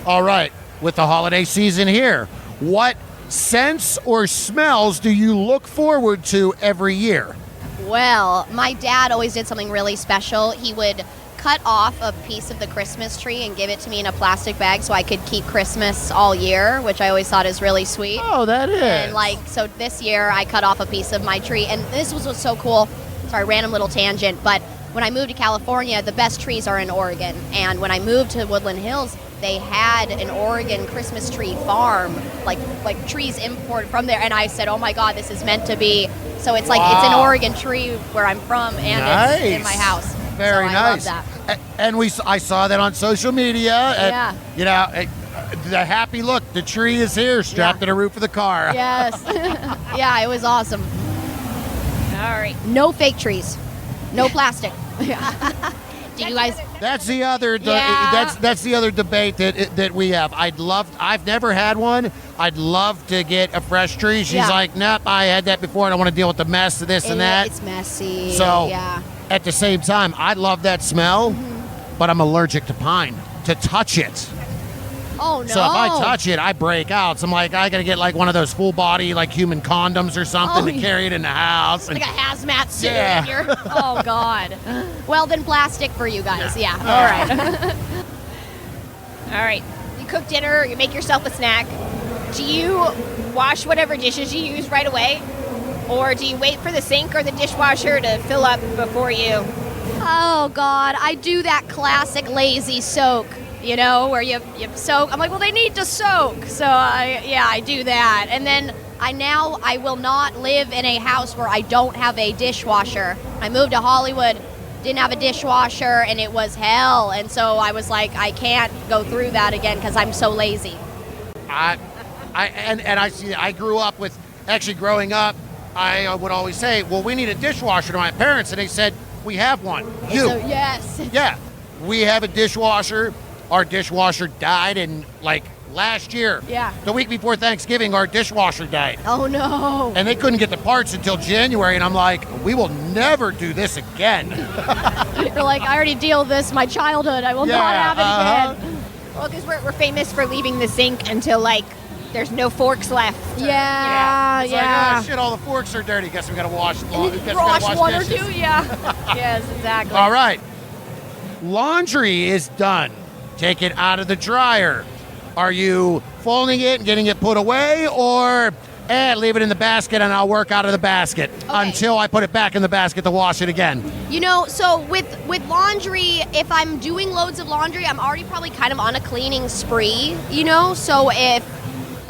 All right. With the holiday season here, what scents or smells do you look forward to every year? Well, my dad always did something really special. He would cut off a piece of the Christmas tree and give it to me in a plastic bag so I could keep Christmas all year, which I always thought is really sweet. Oh, that is. And like, so this year I cut off a piece of my tree, and this was what's so cool. Sorry, random little tangent, but when I moved to California, the best trees are in Oregon. And when I moved to Woodland Hills, they had an Oregon Christmas tree farm, like trees imported from there. And I said, oh my God, this is meant to be. So it's like, it's an Wow. Oregon tree where I'm from, and it's in my house. Very so nice. I love that. And I saw that on social media. And, Yeah. You know, the happy look, the tree is here, strapped Yeah. to the roof of the car. Yes. Yeah, it was awesome. All right. No fake trees. No plastic. Do you guys? That's the other. Yeah. That's the other debate that we have. I've never had one. I'd love to get a fresh tree. She's Yeah. like, nope, I had that before. I don't want to deal with the mess of this and that. It's messy. So yeah. at the same time, I love that smell, Mm-hmm. but I'm allergic to pine. To touch it. Oh no. So if I touch it, I break out. So I'm like, I gotta get like one of those full body like human condoms or something to carry it in the house. Like a hazmat suit. Yeah. In your, oh God. Well then, plastic for you guys. Yeah. All right. All right. You cook dinner, you make yourself a snack. Do you wash whatever dishes you use right away? Or do you wait for the sink or the dishwasher to fill up before you? Oh God, I do that classic lazy soak. You know, where you soak. I'm like, well, they need to soak. So I do that. And then I will not live in a house where I don't have a dishwasher. I moved to Hollywood, didn't have a dishwasher, and it was hell. And so I was like, I can't go through that again because I'm so lazy. I grew up with, actually growing up, I would always say, well, we need a dishwasher to my parents. And they said, we have one. You. So, yes. Yeah. We have a dishwasher. Our dishwasher died in like last year. Yeah. The week before Thanksgiving, our dishwasher died. Oh no. And they couldn't get the parts until January. And I'm like, we will never do this again. You're like, I already deal with this my childhood. I will not have it again. Well, because we're famous for leaving the sink until, like, there's no forks left. Yeah. It's like, oh, shit, all the forks are dirty. Guess we got to wash them. And you wash one or two, yeah. Yes, exactly. All right. Laundry is done. Take it out of the dryer. Are you folding it and getting it put away, or leave it in the basket and I'll work out of the basket until I put it back in the basket to wash it again? You know, so with laundry, if I'm doing loads of laundry, I'm already probably kind of on a cleaning spree, you know? So if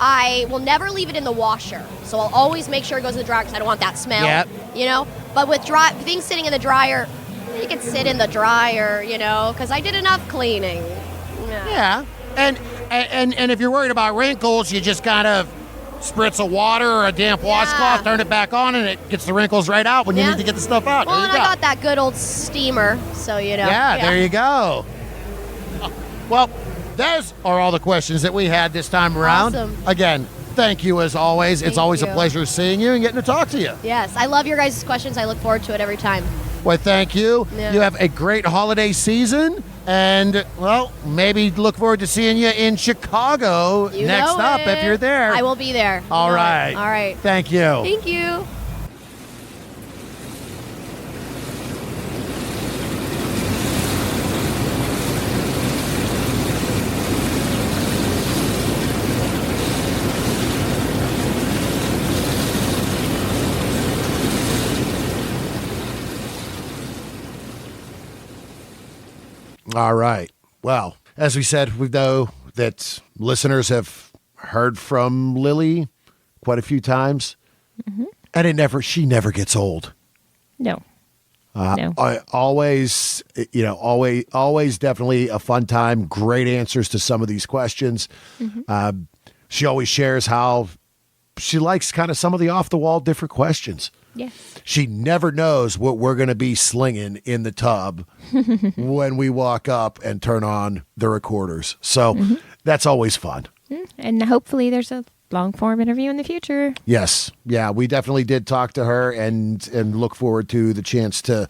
I will never leave it in the washer. So I'll always make sure it goes in the dryer because I don't want that smell, Yep. you know? But with things sitting in the dryer, you can sit in the dryer, you know, because I did enough cleaning. Yeah. And if you're worried about wrinkles, you just kind of spritz of water or a damp washcloth, turn it back on, and it gets the wrinkles right out when you need to get the stuff out. Well, there and you I go. got that good old steamer, so you know. Yeah, there you go. Well, those are all the questions that we had this time around. Awesome. Again, thank you as always. It's Thank always a you. pleasure seeing you and getting to talk to you. Yes, I love your guys' questions. I look forward to it every time. Well, thank you. Yeah. You have a great holiday season. And, well, maybe look forward to seeing you in Chicago You next know up it. if you're there. I will be there. All You know it. right. All right. Thank you. Thank you. All right. Well, as we said, we know that listeners have heard from Lilly quite a few times, and she never gets old. No. No. Always definitely a fun time. Great answers to some of these questions. She always shares how she likes kind of some of the off the wall different questions. Yes. She never knows what we're going to be slinging in the tub when we walk up and turn on the recorders. So that's always fun. And hopefully there's a long form interview in the future. Yes. Yeah, we definitely did talk to her and look forward to the chance to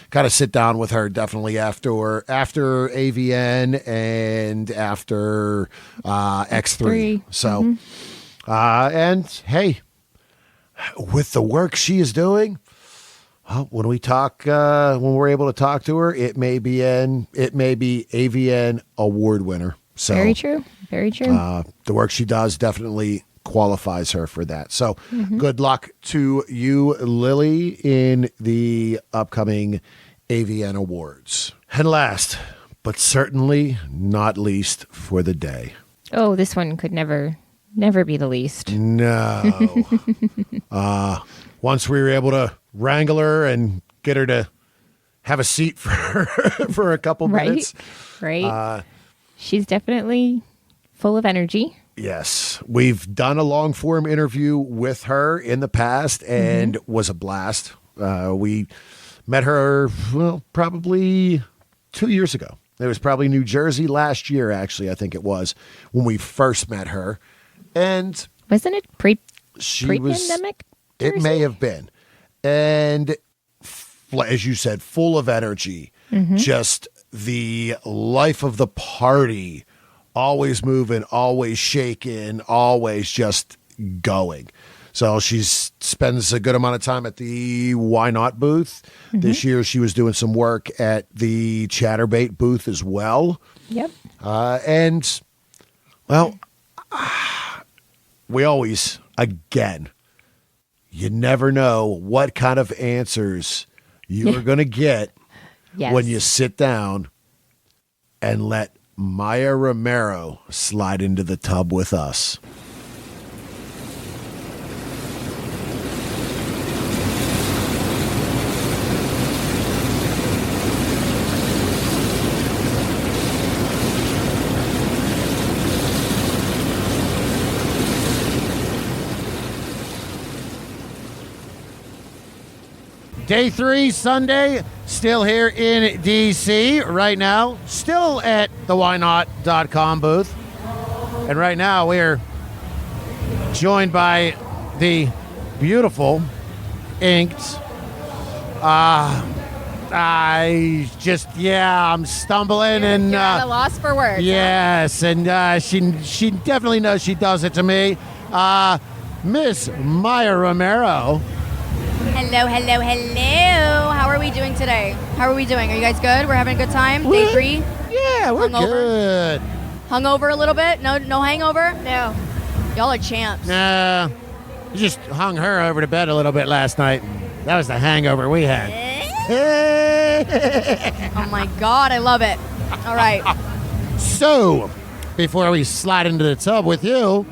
kind of sit down with her definitely after AVN and after X3. So, and hey, with the work she is doing, when we're able to talk to her, it may be AVN award winner. So Very true. Very true. the work she does definitely qualifies her for that. So good luck to you, Lilly, in the upcoming AVN Awards. And last, but certainly not least for the day. Oh, this one could never be the least. No. Once we were able to wrangle her and get her to have a seat for a couple minutes. Right. She's definitely full of energy. Yes. We've done a long form interview with her in the past and was a blast. We met her, probably 2 years ago. It was probably New Jersey last year, actually, I think it was, when we first met her. And wasn't it she pre-pandemic? It may have been. And as you said, full of energy, just the life of the party, always moving, always shaking, always just going. So she spends a good amount of time at the Why Not booth. This year she was doing some work at the Chatterbait booth as well. Yep. And, well, we always, again, you never know what kind of answers you are going to get when you sit down and let Maya Romero slide into the tub with us. Day 3, Sunday, still here in DC right now, still at the whynot.com booth. And right now we're joined by the beautiful Inked. I'm stumbling and You're at a loss for words. yes, and she definitely knows she does it to me. Miss Maya Romero. Hello. How are we doing today? How are we doing? Are you guys good? We're having a good time? Day 3? Yeah, we're Hungover? good. Hungover a little bit? No hangover? No. Y'all are champs. Nah, we just hung her over to bed a little bit last night. That was the hangover we had. Oh my God, I love it. All right. So, before we slide into the tub with you,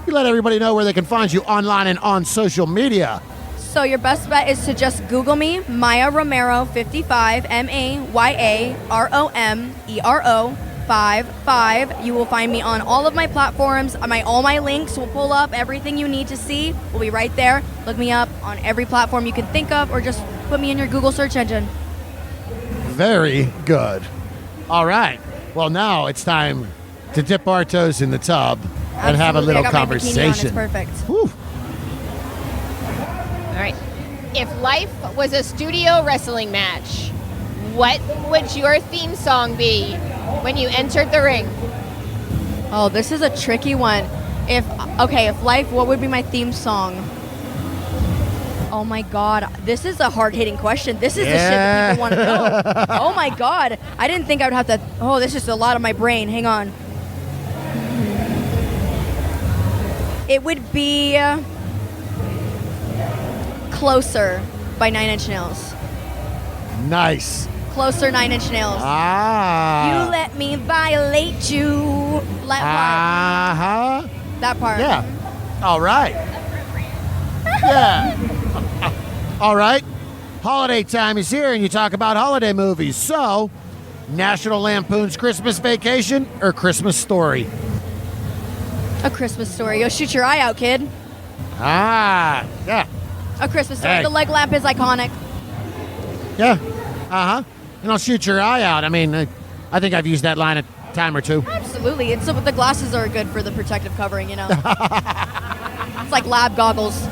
you let everybody know where they can find you online and on social media. So your best bet is to just Google me, Maya Romero 55, MAYAROMERO 55. You will find me on all of my platforms. All my links will pull up. Everything you need to see will be right there. Look me up on every platform you can think of, or just put me in your Google search engine. Very good. All right. Well, now it's time to dip our toes in the tub and have a Absolutely. little I got my bikini on. It's conversation. perfect. Whew. All right. If life was a studio wrestling match, what would your theme song be when you entered the ring? Oh, this is a tricky one. If life, what would be my theme song? Oh my God, this is a hard-hitting question. This is the shit that people want to know. Oh my God, I didn't think I would have to. Oh, this is a lot of my brain. Hang on. It would be Closer by 9 Inch Nails. Nice. Closer, 9 Inch Nails. Ah. You let me violate you. That part. That part. Yeah. All right. Yeah. All right. Holiday time is here, and you talk about holiday movies. So, National Lampoon's Christmas Vacation or Christmas Story? A Christmas Story. Yo, shoot your eye out, kid. Ah. Yeah. A Christmas Story. Hey. The leg lamp is iconic. Yeah. And I'll shoot your eye out. I mean, I think I've used that line a time or two. Absolutely. It's the glasses are good for the protective covering, you know. It's like lab goggles. All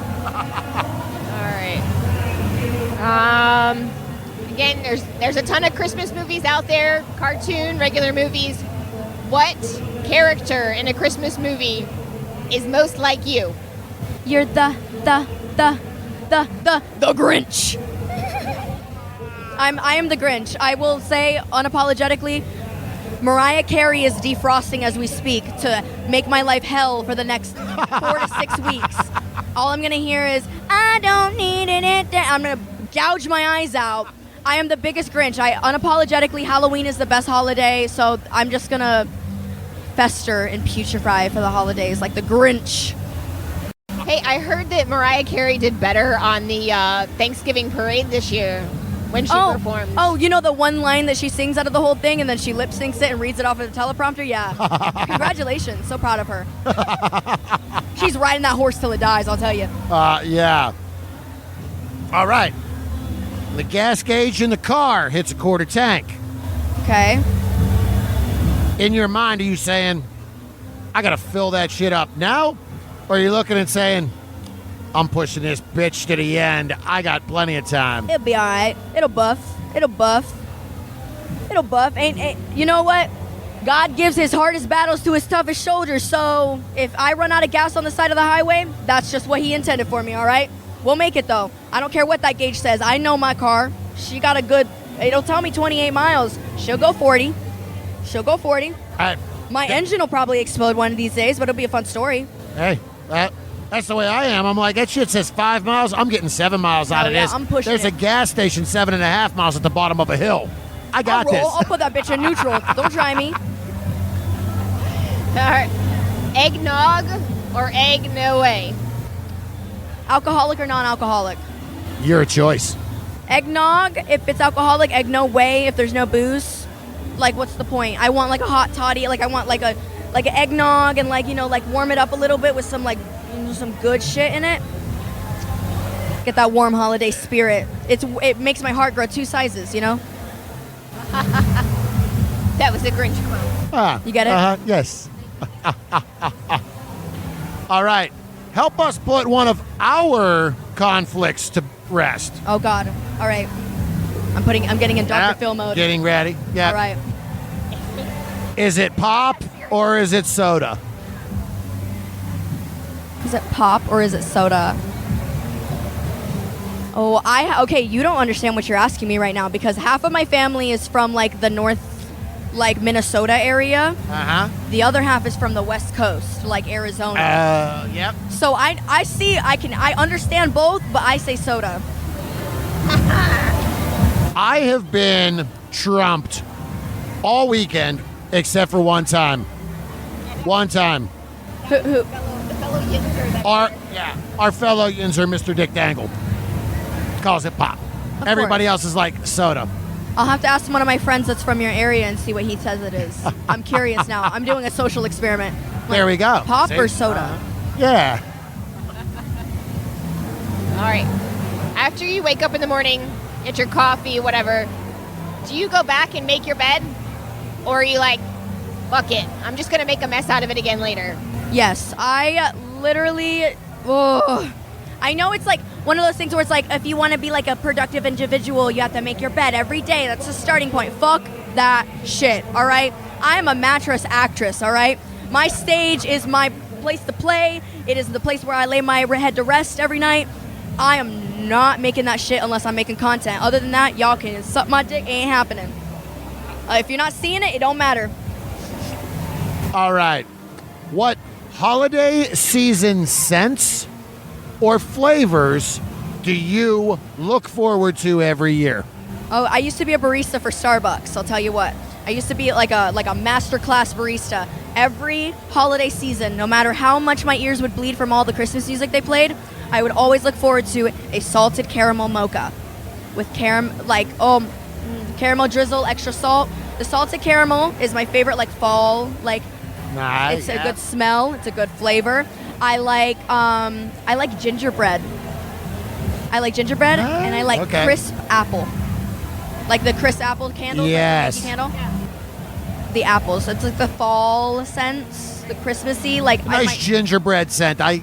right. Again, there's a ton of Christmas movies out there, cartoon, regular movies. What character in a Christmas movie is most like you? You're the Grinch. I am the Grinch. I will say unapologetically, Mariah Carey is defrosting as we speak to make my life hell for the next 4 to 6 weeks. All I'm gonna hear is, I don't need it. I'm gonna gouge my eyes out. I am the biggest Grinch. Unapologetically, Halloween is the best holiday, so I'm just gonna fester and putrefy for the holidays like the Grinch. Hey, I heard that Mariah Carey did better on the Thanksgiving parade this year when she performed. Oh, you know the one line that she sings out of the whole thing and then she lip syncs it and reads it off of the teleprompter? Yeah. Congratulations. So proud of her. She's riding that horse till it dies, I'll tell you. Yeah. All right. The gas gauge in the car hits a quarter tank. Okay. In your mind, are you saying, I got to fill that shit up now? Or are you looking and saying, I'm pushing this bitch to the end. I got plenty of time. It'll be all right. It'll buff. Ain't you know what? God gives his hardest battles to his toughest shoulders. So if I run out of gas on the side of the highway, that's just what he intended for me, all right? We'll make it, though. I don't care what that gauge says. I know my car. She got a good, it'll tell me 28 miles. She'll go 40. My engine will probably explode one of these days, but it'll be a fun story. Hey, that's the way I am. I'm like, that shit says 5 miles. I'm getting 7 miles out of this. I'm pushing There's it. a gas station 7.5 miles at the bottom of a hill. I got this. I'll put that bitch in neutral. Don't try me. All right. Eggnog or egg no way? Alcoholic or non-alcoholic? Your choice. Eggnog, if it's alcoholic. Egg no way if there's no booze. Like, what's the point? I want like a hot toddy. Like, I want like an eggnog and like, you know, like warm it up a little bit with some like some good shit in it. Get that warm holiday spirit. It makes my heart grow 2 sizes, you know? That was a Grinch quote. You get it? Yes. All right. Help us put one of our conflicts to rest. Oh God. All right. I'm getting in Dr. Phil mode. Getting ready. Yeah. All right. Is it pop or is it soda? Is it pop or is it soda? Oh, okay, you don't understand what you're asking me right now because half of my family is from like the north, like Minnesota area. The other half is from the West Coast, like Arizona. Yep. So I understand both, but I say soda. I have been trumped all weekend except for one time. One time. Who? Our fellow Yinzer, Mr. Dick Dangle, calls it pop. Everybody else is like soda. I'll have to ask one of my friends that's from your area and see what he says it is. I'm curious now. I'm doing a social experiment. There we go. Pop See? or soda? Yeah. All right. After you wake up in the morning, get your coffee, whatever, do you go back and make your bed? Or are you like, fuck it, I'm just going to make a mess out of it again later? Yes. I literally... I know it's like one of those things where it's like if you want to be like a productive individual, you have to make your bed every day. That's the starting point. Fuck that shit, all right? I'm a mattress actress, all right? My stage is my place to play. It is the place where I lay my head to rest every night. I am not making that shit unless I'm making content. Other than that, y'all can suck my dick. It ain't happening. If you're not seeing it, it don't matter. All right. What holiday season scents or flavors do you look forward to every year? Oh, I used to be a barista for Starbucks. I'll tell you what. I used to be like a master class barista. Every holiday season, no matter how much my ears would bleed from all the Christmas music they played, I would always look forward to a salted caramel mocha with caramel drizzle, extra salt. The salted caramel is my favorite, like fall, like Nice. it's a good smell, it's a good flavor. I like gingerbread. I like gingerbread and I like crisp apple. Like the crisp apple candle, Yes. the candle. The apples. It's like the fall scents, the Christmassy, like Nice gingerbread scent. I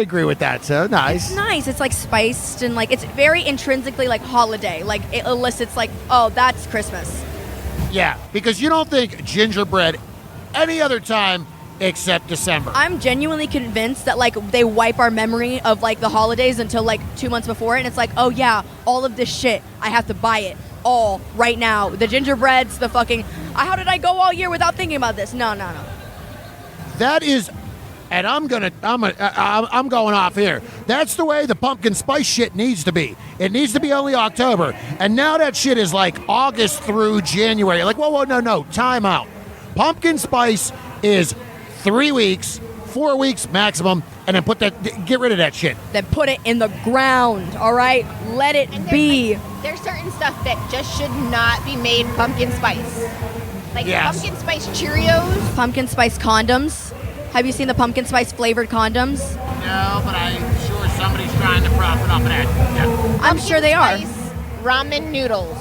agree with that. So nice. It's nice. It's like spiced and like it's very intrinsically like holiday. Like it elicits like, oh, that's Christmas. Yeah, because you don't think gingerbread any other time except December. I'm genuinely convinced that like they wipe our memory of like the holidays until like 2 months before it, and it's like, oh yeah, all of this shit, I have to buy it all right now. The gingerbreads, the fucking, how did I go all year without thinking about this? No. That is, and I'm going off here. That's the way the pumpkin spice shit needs to be. It needs to be only October, and now that shit is like August through January. Like, whoa, no, time out. Pumpkin spice is 3 weeks, 4 weeks maximum, and then get rid of that shit. Then put it in the ground, all right? Let it be. There's certain stuff that just should not be made pumpkin spice. Like pumpkin spice Cheerios. Pumpkin spice condoms. Have you seen the pumpkin spice flavored condoms? No, but I'm sure somebody's trying to profit off of that. Yeah. I'm sure they are. Spice ramen noodles.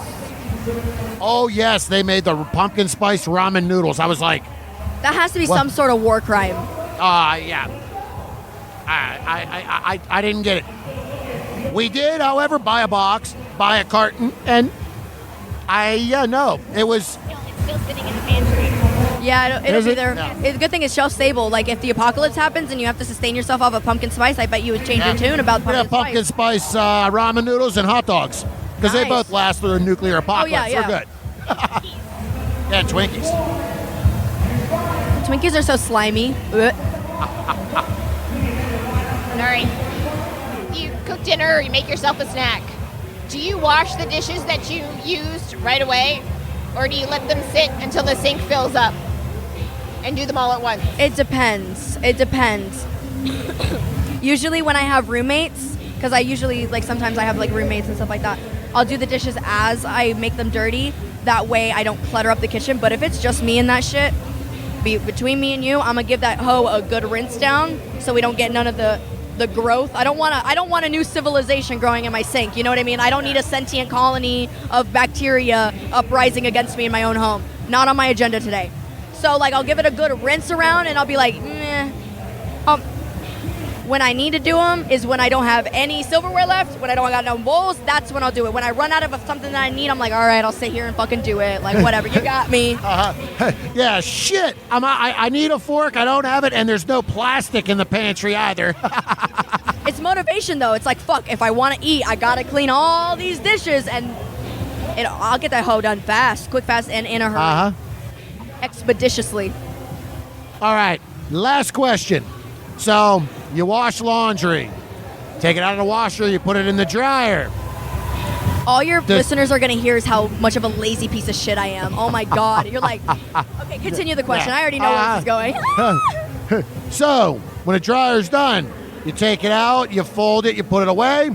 Oh, yes, they made the pumpkin spice ramen noodles. I was like, That has to be some sort of war crime. yeah. I didn't get it. We did, however, buy a box, buy a carton, and no. It was... It's still sitting in the pantry. Yeah, it'll Is be it? there. Yeah. The good thing is shelf stable. Like if the apocalypse happens and you have to sustain yourself off of pumpkin spice, I bet you would change your tune about pumpkin spice. Spice ramen noodles and hot dogs. Because they Nice. both last through a nuclear apocalypse. yeah. They're good. Yeah, and Twinkies. Twinkies are so slimy. Ugh. All right. You cook dinner or you make yourself a snack. Do you wash the dishes that you used right away? Or do you let them sit until the sink fills up and do them all at once? It depends. Usually when I have roommates, because I usually, like sometimes I have like roommates and stuff like that, I'll do the dishes as I make them dirty. That way I don't clutter up the kitchen. But if it's just me and that shit, between me and you, I'm gonna give that hoe a good rinse down so we don't get none of the growth. I don't want a new civilization growing in my sink. You know what I mean? I don't need a sentient colony of bacteria uprising against me in my own home. Not on my agenda today. So like I'll give it a good rinse around and I'll be like, meh. When I need to do them is when I don't have any silverware left, when I don't got no bowls, that's when I'll do it. When I run out of something that I need, I'm like, all right, I'll sit here and fucking do it. Like, whatever, you got me. Yeah, shit. I need a fork. I don't have it, and there's no plastic in the pantry either. It's motivation, though. It's like, fuck, if I want to eat, I got to clean all these dishes, and I'll get that hoe done fast, quick, fast, and in a hurry. Expeditiously. All right, last question. So, you wash laundry. Take it out of the washer, you put it in the dryer. All your listeners are going to hear is how much of a lazy piece of shit I am. Oh, my God. You're like, okay, continue the question. I already know where this is going. So, when the dryer's done, you take it out, you fold it, you put it away,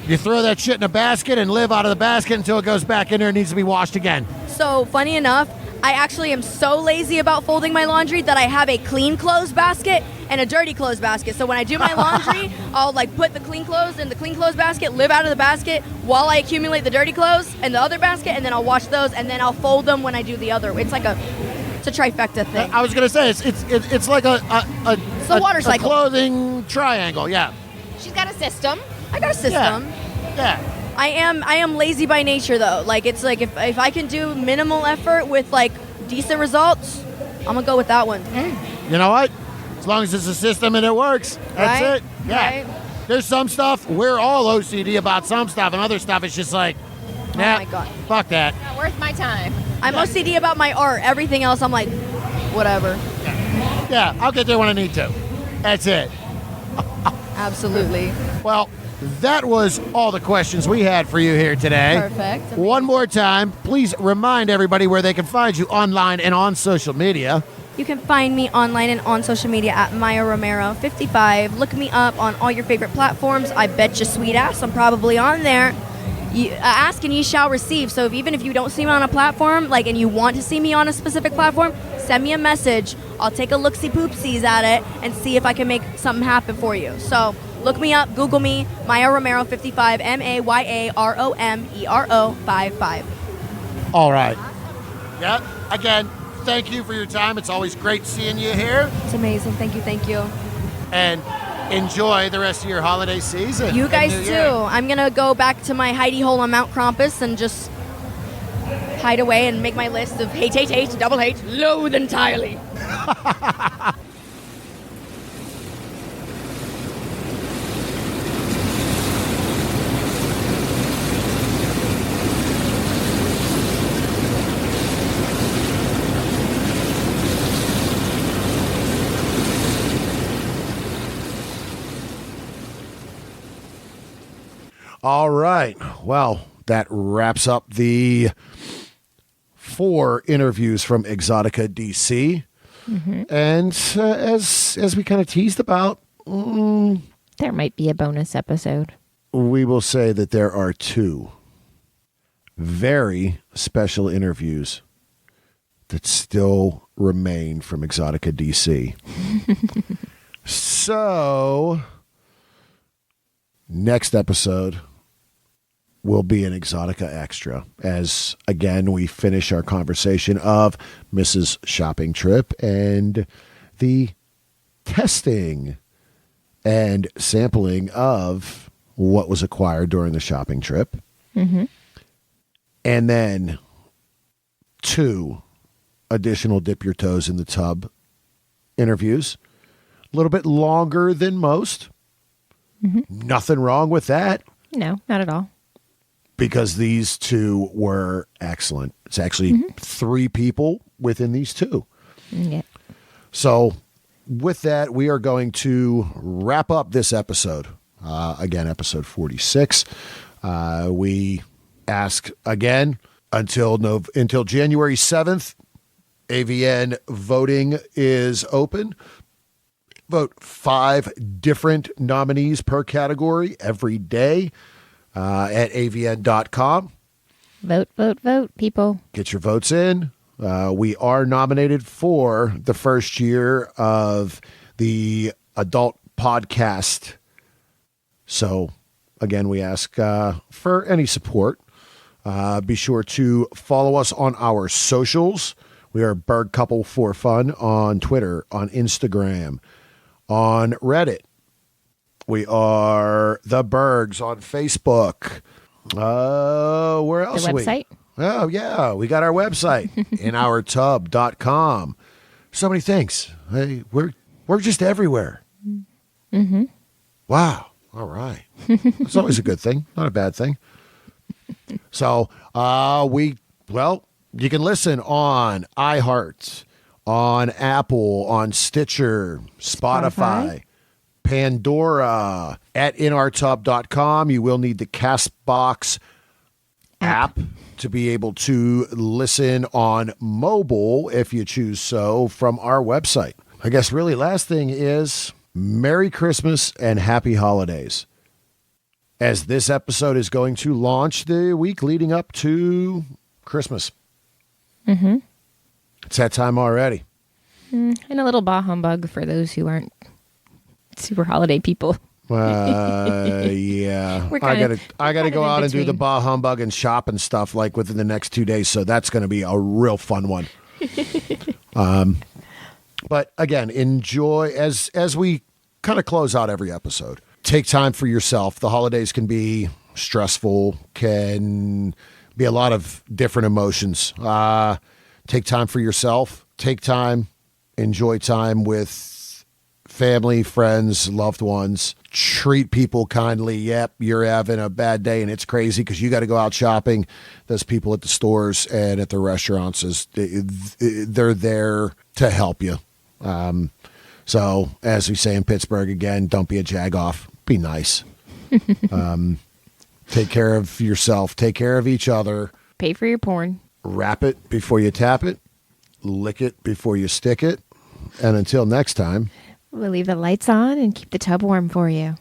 you throw that shit in a basket and live out of the basket until it goes back in there and needs to be washed again. So, funny enough, I actually am so lazy about folding my laundry that I have a clean clothes basket and a dirty clothes basket. So when I do my laundry, I'll like put the clean clothes in the clean clothes basket, live out of the basket while I accumulate the dirty clothes in the other basket, and then I'll wash those, and then I'll fold them when I do the other. It's a trifecta thing. I was gonna say it's like a water cycle. Clothing triangle. Yeah. She's got a system. I got a system. Yeah. I am lazy by nature though. Like it's like if I can do minimal effort with like decent results, I'm gonna go with that one. You know what? As long as it's a system and it works, that's Right? it. Yeah. Right. There's some stuff we're all OCD about some stuff, and other stuff it's just like, nah, my God. fuck that. Not worth my time. I'm OCD about my art. Everything else, I'm like, whatever. Yeah, I'll get there when I need to. That's it. Absolutely. Well, that was all the questions we had for you here today. Perfect. One more time, please remind everybody where they can find you online and on social media. You can find me online and on social media at Maya Romero 55. Look me up on all your favorite platforms. I bet you sweet ass I'm probably on there. Ask and ye shall receive. So even if you don't see me on a platform, and you want to see me on a specific platform, send me a message. I'll take a look-see-poopsies at it and see if I can make something happen for you. So look me up, Google me, Maya Romero 55, MAYAROMERO 55. All right. Yeah, again, thank you for your time. It's always great seeing you here. It's amazing. Thank you. And enjoy the rest of your holiday season. You guys and New too. Year. I'm going to go back to my hidey hole on Mount Krampus and just hide away and make my list of hate, double hate, loathe entirely. All right. Well, that wraps up the 4 interviews from Exxxotica DC. Mm-hmm. And as we kind of teased about, There might be a bonus episode. we will say that there are 2 very special interviews that still remain from Exxxotica DC. So, next episode will be an Exxxotica Extra as, again, we finish our conversation of Mrs. Shopping Trip and the testing and sampling of what was acquired during the shopping trip. Mm-hmm. And then 2 additional dip your toes in the tub interviews. A little bit longer than most. Mm-hmm. Nothing wrong with that No, not at all. because these 2 were excellent. It's actually 3 people within these 2. Yeah. So with that, we are going to wrap up this episode. Again, episode 46. We ask again until January 7th, AVN voting is open. Vote 5 different nominees per category every day at avn.com. Vote, people. Get your votes in. We are nominated for the first year of the adult podcast. So, again, we ask for any support. Be sure to follow us on our socials. We are Berg Couple for Fun on Twitter, on Instagram, on Reddit. We are The Bergs on Facebook. Where else The are we? website? Oh, yeah. We got our website, inourtub.com. So many things. Hey, we're just everywhere. Mm-hmm. Wow. All right. It's always a good thing, not a bad thing. So you can listen on iHeart, on Apple, on Stitcher, Spotify, Pandora, at inourtub.com. You will need the CastBox app to be able to listen on mobile if you choose so from our website. I guess really last thing is Merry Christmas and Happy Holidays. As this episode is going to launch the week leading up to Christmas. Mm-hmm. It's that time already. And a little bah humbug for those who aren't super holiday people. Yeah. I gotta go out and do the bah humbug and shop and stuff like within the next 2 days. So that's going to be a real fun one. But again, enjoy as we kind of close out every episode. Take time for yourself. The holidays can be stressful, can be a lot of different emotions. Take time for yourself. Take time, enjoy time with family, friends, loved ones. Treat people kindly. Yep, you're having a bad day and it's crazy because you got to go out shopping. Those people at the stores and at the restaurants, they're there to help you. So, as we say in Pittsburgh, again, don't be a jagoff. Be nice. Take care of yourself. Take care of each other. Pay for your porn. Wrap it before you tap it. Lick it before you stick it. And until next time, We'll leave the lights on and keep the tub warm for you.